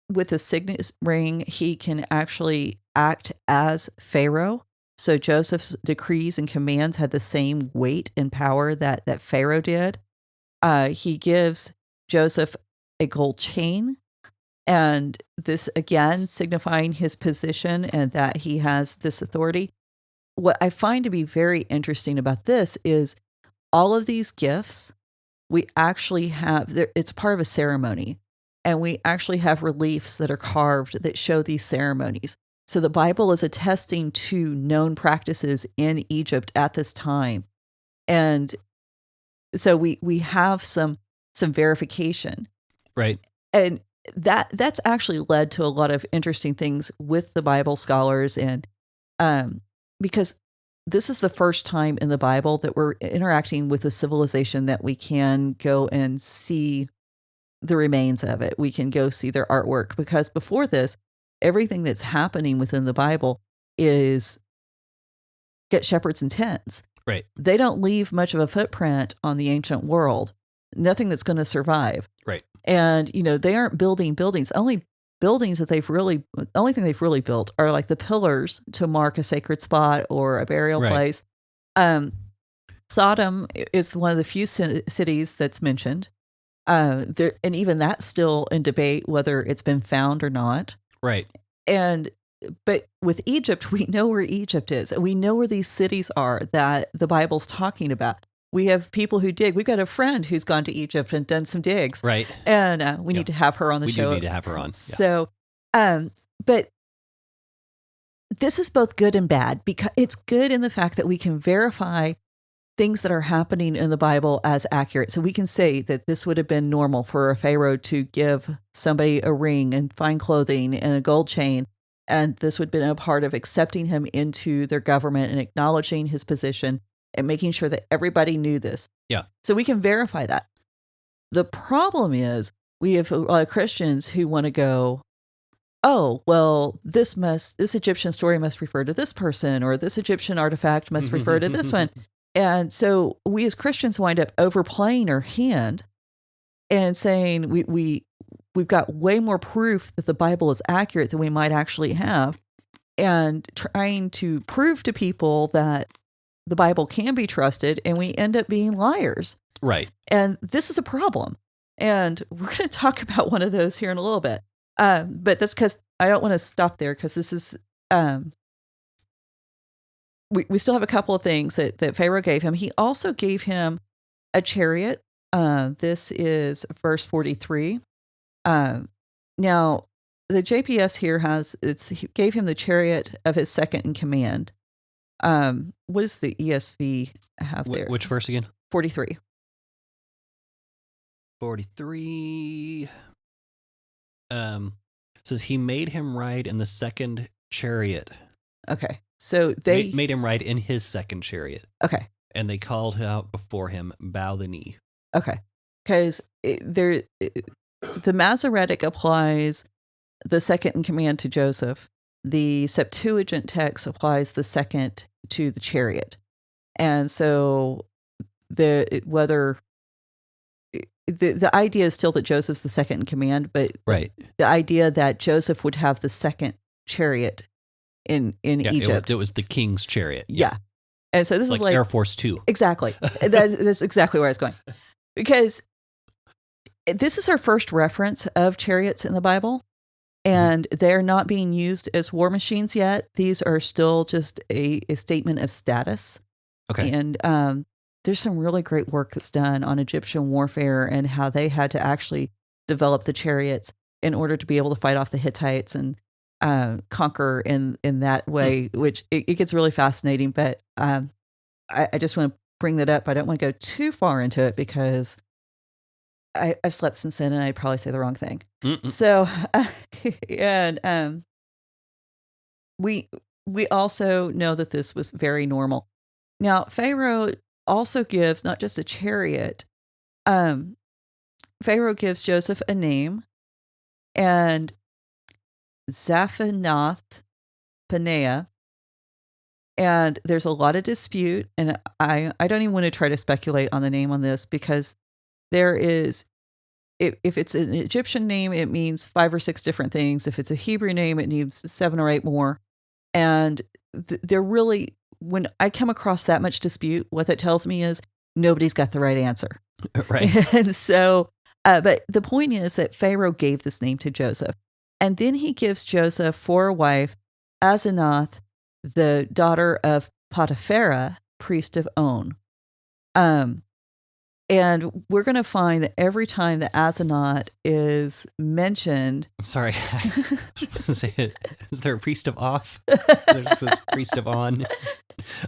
with the signet ring, he can actually act as Pharaoh. So Joseph's decrees and commands had the same weight and power that Pharaoh did. He gives Joseph a gold chain, and this again signifying his position and that he has this authority. What I find to be very interesting about this is all of these gifts, we actually have, it's part of a ceremony. And we actually have reliefs that are carved that show these ceremonies. So the Bible is attesting to known practices in Egypt at this time. And so we have some verification. Right. And that's actually led to a lot of interesting things with the Bible scholars, and because this is the first time in the Bible that we're interacting with a civilization that we can go and see the remains of it. We can go see their artwork, because before this, everything that's happening within the Bible is get shepherds and tents. Right. They don't leave much of a footprint on the ancient world. Nothing that's going to survive. Right. And, they aren't building buildings. Only thing they've really built are like the pillars to mark a sacred spot or a burial place. Sodom is one of the few cities that's mentioned. And even that's still in debate whether it's been found or not. Right. But with Egypt, we know where Egypt is, and we know where these cities are that the Bible's talking about. We have people who dig. We've got a friend who's gone to Egypt and done some digs. Right. And we need to have her on the show. We do need to have her on. Yeah. So, but this is both good and bad, because it's good in the fact that we can verify things that are happening in the Bible as accurate. So we can say that this would have been normal for a Pharaoh to give somebody a ring and fine clothing and a gold chain. And this would have been a part of accepting him into their government and acknowledging his position and making sure that everybody knew this. Yeah. So we can verify that. The problem is we have a lot of Christians who want to go, oh, well, this Egyptian story must refer to this person, or this Egyptian artifact must refer to this one. And so we as Christians wind up overplaying our hand and saying we've got way more proof that the Bible is accurate than we might actually have, and trying to prove to people that the Bible can be trusted, and we end up being liars. Right. And this is a problem. And we're going to talk about one of those here in a little bit. But that's because I don't want to stop there, because this is, we still have a couple of things that Pharaoh gave him. He also gave him a chariot. This is verse 43. Now, the JPS here he gave him the chariot of his second in command. What does the ESV have there? Which verse again? 43. 43. Says he made him ride in the second chariot. Okay. So they made him ride in his second chariot. Okay. And they called out before him, bow the knee. Okay. Because the Masoretic applies the second in command to Joseph. The Septuagint text applies the second to the chariot. And so the idea is still that Joseph's the second in command, but right. The idea that Joseph would have the second chariot in Egypt. It was the king's chariot. Yeah. And so this is like Air Force 2. Exactly. That's exactly where I was going. Because this is our first reference of chariots in the Bible, and they're not being used as war machines yet. These are still just a statement of status. Okay. And there's some really great work that's done on Egyptian warfare and how they had to actually develop the chariots in order to be able to fight off the Hittites and conquer in that way, which it gets really fascinating. But I just want to bring that up. I don't want to go too far into it because I've slept since then and I'd probably say the wrong thing. So, and we also know that this was very normal. Now, Pharaoh also gives not just a chariot. Pharaoh gives Joseph a name, and Zaphanath Paneah. And there's a lot of dispute, and I don't even want to try to speculate on the name on this, because there is, if it's an Egyptian name, it means 5 or 6 different things. If it's a Hebrew name, it needs 7 or 8 more. And they're really, when I come across that much dispute, what that tells me is nobody's got the right answer. Right. And so, but the point is that Pharaoh gave this name to Joseph. And then he gives Joseph for a wife Asenath, the daughter of Potiphera, priest of On. And we're going to find that every time that Asenath is mentioned... I'm sorry. Is there a priest of Off? There's this priest of On.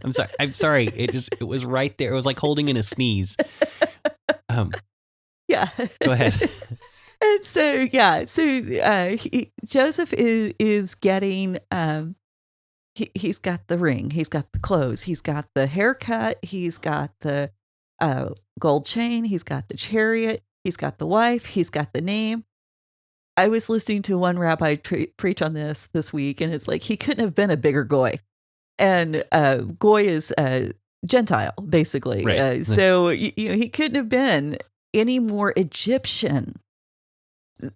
I'm sorry. It was right there. It was like holding in a sneeze. Yeah. Go ahead. And so, yeah. So Joseph is getting... He's got the ring. He's got the clothes. He's got the haircut. He's got the gold chain. He's got the chariot. He's got the wife. He's got the name. I was listening to one rabbi preach on this week, and it's like he couldn't have been a bigger goy. And goy is Gentile, basically. Right. So he couldn't have been any more Egyptian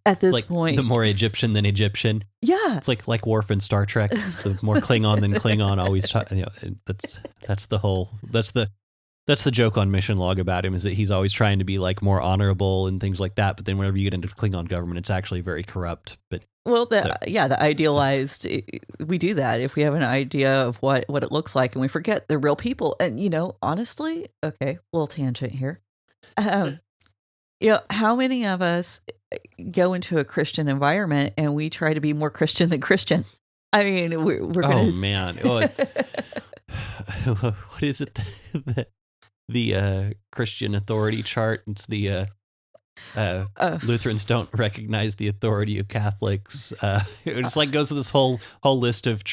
at this point. The more Egyptian than Egyptian. Yeah. It's like Worf in Star Trek. So more Klingon than Klingon. Always, that's the joke on Mission Log about him, is that he's always trying to be like more honorable and things like that. But then whenever you get into Klingon government, it's actually very corrupt. But the idealized, we do that if we have an idea of what it looks like, and we forget they're real people. And honestly, okay, little tangent here. How many of us go into a Christian environment and we try to be more Christian than Christian? I mean, we're going to... Oh, man. What is it? The Christian authority chart. It's the Lutherans don't recognize the authority of Catholics. It just like goes to this whole list of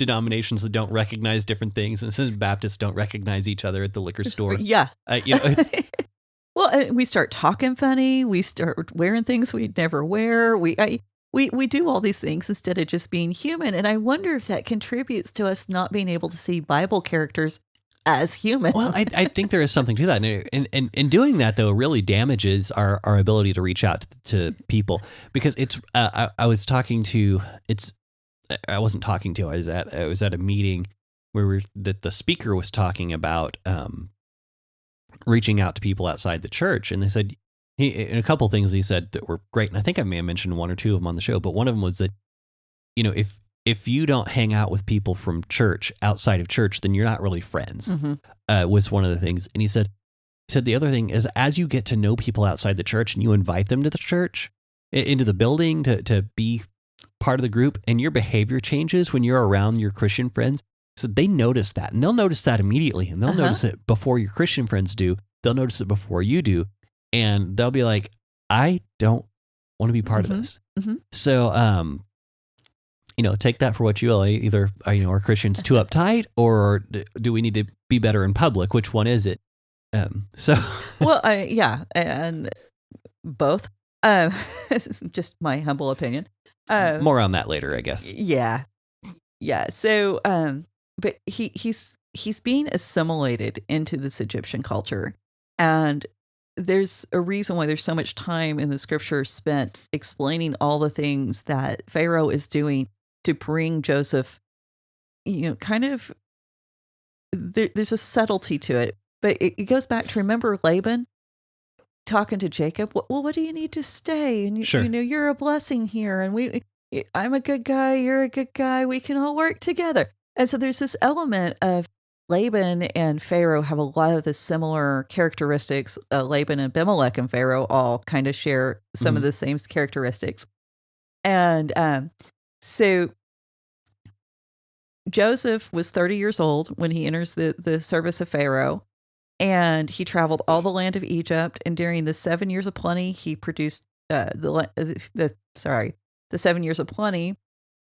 denominations that don't recognize different things. And it says Baptists don't recognize each other at the liquor store. Yeah. Well, we start talking funny. We start wearing things we'd never wear. We do all these things instead of just being human. And I wonder if that contributes to us not being able to see Bible characters as human. Well, I think there is something to that. And doing that, though, really damages our ability to reach out to people. Because it's, I was at a meeting, that the speaker was talking about reaching out to people outside the church, and they said and a couple things he said that were great, and I think I may have mentioned one or two of them on the show, but one of them was that if you don't hang out with people from church outside of church, then you're not really friends. Was one of the things, and he said the other thing is, as you get to know people outside the church and you invite them to the church, into the building to be part of the group, and your behavior changes when you're around your Christian friends. So they notice that, and they'll notice that immediately, and they'll notice it before your Christian friends do. They'll notice it before you do, and they'll be like, I don't want to be part of this. So, take that for what you will. Either, are Christians too uptight, or do we need to be better in public? Which one is it? Well, yeah, and both. Just my humble opinion. More on that later, I guess. Yeah. So, but he's being assimilated into this Egyptian culture, and there's a reason why there's so much time in the scripture spent explaining all the things that Pharaoh is doing to bring Joseph. Kind of there's a subtlety to it, but it goes back to, remember Laban talking to Jacob, well, what do you need to stay? And Sure. You're a blessing here, and I'm a good guy, you're a good guy, we can all work together. And so there's this element of Laban and Pharaoh have a lot of the similar characteristics. Laban and Abimelech and Pharaoh all kind of share some of the same characteristics. And so Joseph was 30 years old when he enters the service of Pharaoh. And he traveled all the land of Egypt, and during the 7 years of plenty, he produced the 7 years of plenty,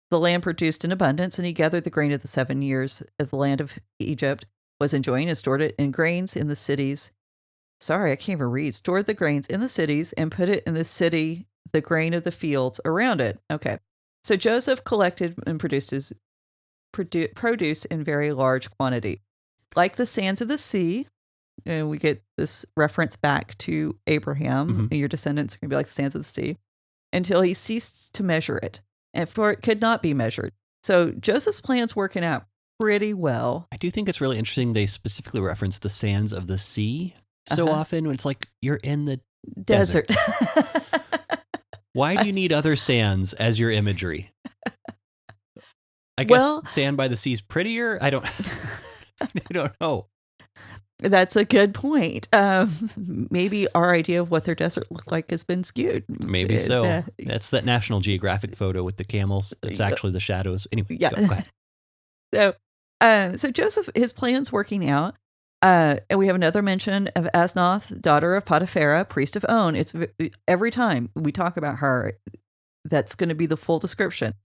the land produced in abundance, and he gathered the grain of the 7 years of the land of Egypt, was enjoying, and stored it in grains in the cities. Sorry, I can't even read. Stored the grains in the cities and put it in the city, the grain of the fields around it. Okay, so Joseph collected and produced produce in very large quantity, like the sands of the sea. And we get this reference back to Abraham. Your descendants are going to be like the sands of the sea, until he ceased to measure it, and for it could not be measured. So Joseph's plan's working out pretty well. I do think it's really interesting they specifically reference the sands of the sea so often, when it's like you're in the desert. Why do you need other sands as your imagery? I guess sand by the sea is prettier. I don't know. That's a good point. Maybe our idea of what their desert looked like has been skewed. Maybe so. That's that National Geographic photo with the camels. That's actually the shadows. Anyway, go ahead. So Joseph, his plan's working out. And we have another mention of Asnath, daughter of Potiphar, priest of On. It's every time we talk about her, that's going to be the full description.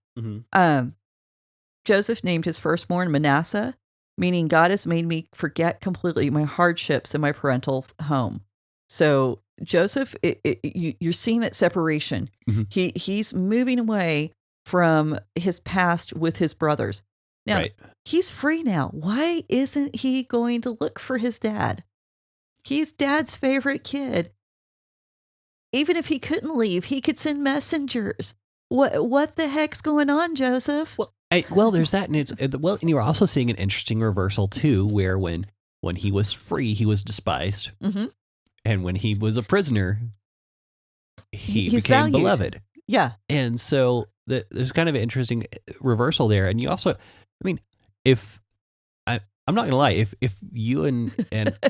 Joseph named his firstborn Manasseh, meaning God has made me forget completely my hardships in my parental home. So Joseph, you're seeing that separation. He's moving away from his past with his brothers. Now, he's free now. Why isn't he going to look for his dad? He's dad's favorite kid. Even if he couldn't leave, he could send messengers. What the heck's going on, Joseph? Well, there's that, and you were also seeing an interesting reversal too, where when he was free, he was despised, and when he was a prisoner, he became beloved. Yeah, and so there's kind of an interesting reversal there. And you also, if I'm not gonna lie, if you and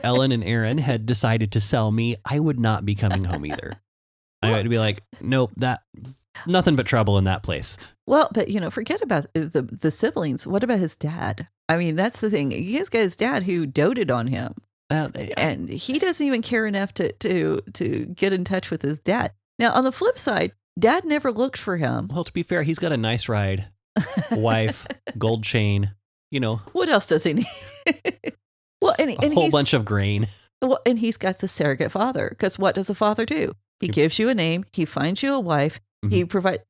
Ellen and Aaron had decided to sell me, I would not be coming home either. I would be like, nope, nothing but trouble in that place. Well, but forget about the siblings. What about his dad? That's the thing. You guys got his dad who doted on him, and he doesn't even care enough to get in touch with his dad. Now, on the flip side, dad never looked for him. Well, to be fair, he's got a nice ride, wife, gold chain. What else does he need? Well, and a whole bunch of grain. Well, and he's got the surrogate father, because what does a father do? He gives you a name. He finds you a wife. He provides.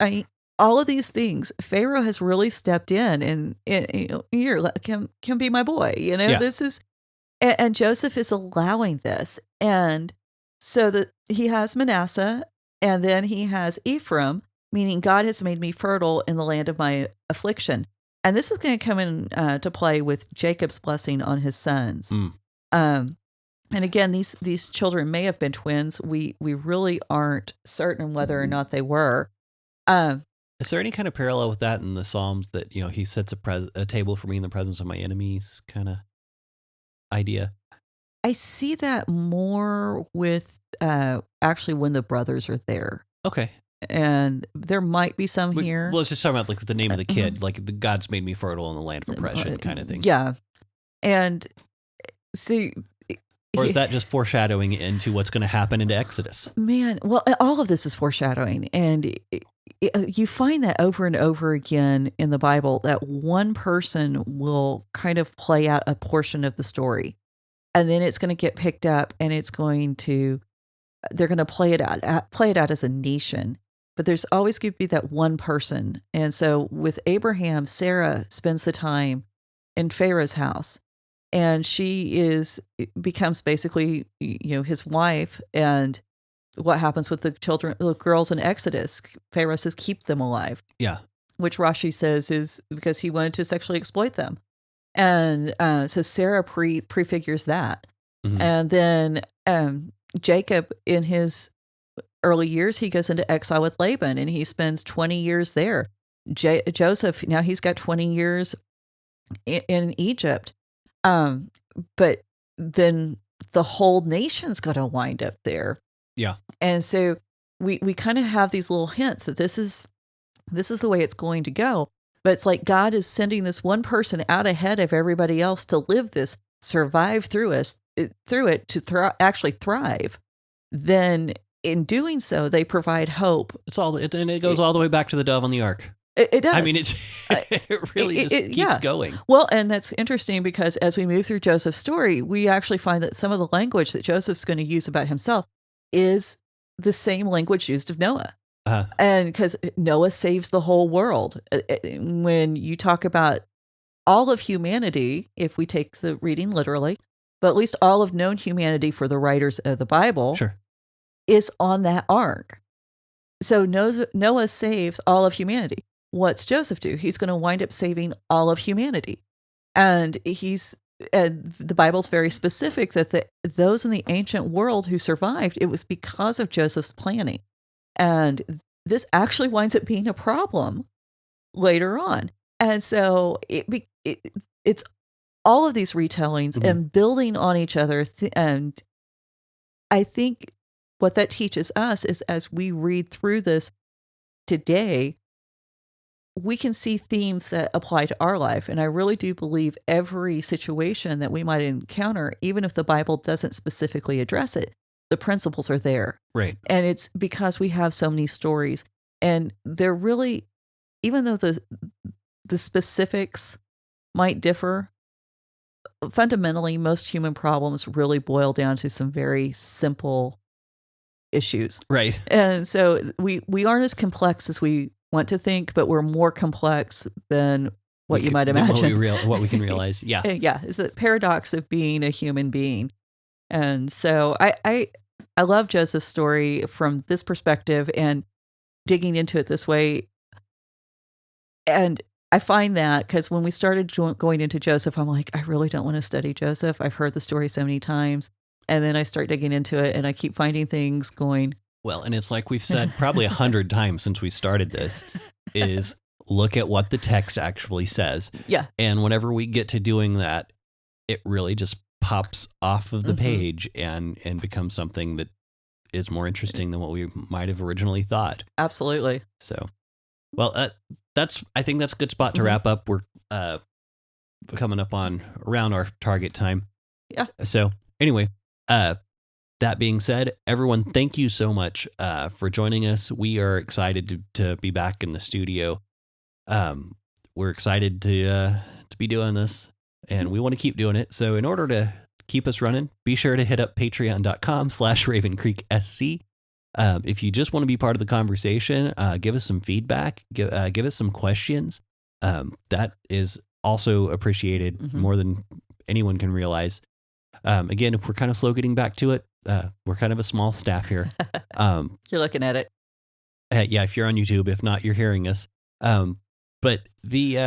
All of these things. Pharaoh has really stepped in, and here can be my boy. This is, and Joseph is allowing this, and so that he has Manasseh, and then he has Ephraim, meaning God has made me fertile in the land of my affliction. And this is going to come in to play with Jacob's blessing on his sons. Mm. And again, these children may have been twins. We really aren't certain whether or not they were. Is there any kind of parallel with that in the Psalms that, he sets a table for me in the presence of my enemies kind of idea? I see that more with actually when the brothers are there. Okay. And there might be some here. Well, it's just talking about like the name of the kid, like the God's made me fertile in the land of oppression kind of thing. Yeah. And see... Or is that just foreshadowing into what's going to happen into Exodus? Man, well, all of this is foreshadowing. And you find that over and over again in the Bible that one person will kind of play out a portion of the story. And then it's going to get picked up and they're going to play it out as a nation. But there's always going to be that one person. And so with Abraham, Sarah spends the time in Pharaoh's house. And she becomes basically, his wife. And what happens with the girls in Exodus? Pharaoh says, keep them alive. Yeah. Which Rashi says is because he wanted to sexually exploit them. And so Sarah prefigures that. Mm-hmm. And then Jacob, in his early years, he goes into exile with Laban and he spends 20 years there. Joseph, now he's got 20 years in Egypt. But then the whole nation's going to wind up there. Yeah. And so we kind of have these little hints that this is the way it's going to go. But it's like God is sending this one person out ahead of everybody else to live this, survive through it to actually thrive. Then in doing so, they provide hope. And it goes all the way back to the dove on the ark. It does. I mean, it really keeps going. Well, and that's interesting because as we move through Joseph's story, we actually find that some of the language that Joseph's going to use about himself is the same language used of Noah. And because Noah saves the whole world. When you talk about all of humanity, if we take the reading literally, but at least all of known humanity for the writers of the Bible is on that ark. So Noah saves all of humanity. What's Joseph do? He's going to wind up saving all of humanity. And the Bible's very specific that those in the ancient world who survived, it was because of Joseph's planning. And this actually winds up being a problem later on. And so it's all of these retellings and building on each other. And I think what that teaches us is as we read through this today, we can see themes that apply to our life. And I really do believe every situation that we might encounter, even if the Bible doesn't specifically address it, the principles are there. Right. And it's because we have so many stories. And they're really, even though the specifics might differ, fundamentally, most human problems really boil down to some very simple issues. Right. And so we aren't as complex as we want to think, but we're more complex than what you might imagine. What we can realize. Yeah. Yeah. It's the paradox of being a human being. And so I love Joseph's story from this perspective and digging into it this way. And I find that because when we started going into Joseph, I'm like, I really don't want to study Joseph. I've heard the story so many times. And then I start digging into it and I keep finding things going. Well, and it's like we've said probably 100 times since we started this, is look at what the text actually says. Yeah. And whenever we get to doing that, it really just pops off of the page and becomes something that is more interesting than what we might have originally thought. Absolutely. So, well, I think that's a good spot to wrap up. We're coming up on around our target time. Yeah. So anyway, that being said, everyone, thank you so much for joining us. We are excited to be back in the studio. We're excited to be doing this, and we want to keep doing it. So in order to keep us running, be sure to hit up patreon.com/RavenCreekSC. If you just want to be part of the conversation, give us some feedback, give us some questions. That is also appreciated more than anyone can realize. Again, if we're kind of slow getting back to it, we're kind of a small staff here. You're looking at it. Yeah, if you're on YouTube, if not, you're hearing us. But you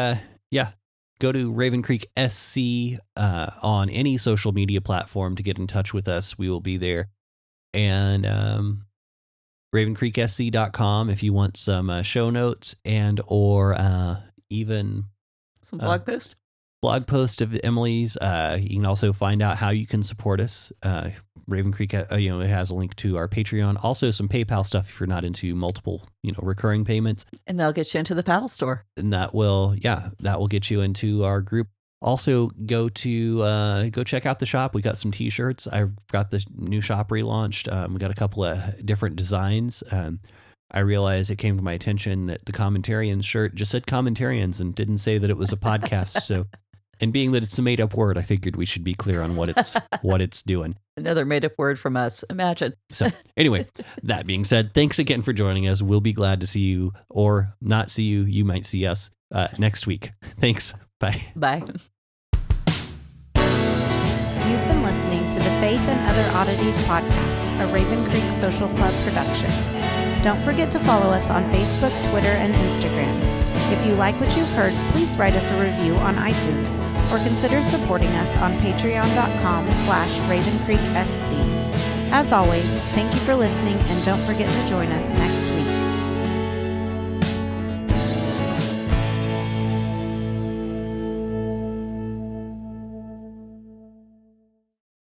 go to Raven Creek SC on any social media platform to get in touch with us. We will be there. And ravencreeksc.com if you want some show notes and or even some blog post. Blog post of Emily's. You can also find out how you can support us. Raven Creek, it has a link to our Patreon. Also, some PayPal stuff if you're not into multiple, recurring payments. And that'll get you into the paddle store. And that will get you into our group. Also, go check out the shop. We got some T-shirts. I've got the new shop relaunched. We got a couple of different designs. I realized it came to my attention that the Commentarians shirt just said Commentarians and didn't say that it was a podcast. So, and being that it's a made-up word, I figured we should be clear on what it's doing. Another made-up word from us. Imagine. So, anyway, that being said, thanks again for joining us. We'll be glad to see you, or not see you. You might see us next week. Thanks. Bye. Bye. You've been listening to the Faith and Other Oddities podcast, a Raven Creek Social Club production. Don't forget to follow us on Facebook, Twitter, and Instagram. If you like what you've heard, please write us a review on iTunes or consider supporting us on patreon.com/RavenCreekSC. As always, thank you for listening and don't forget to join us next week.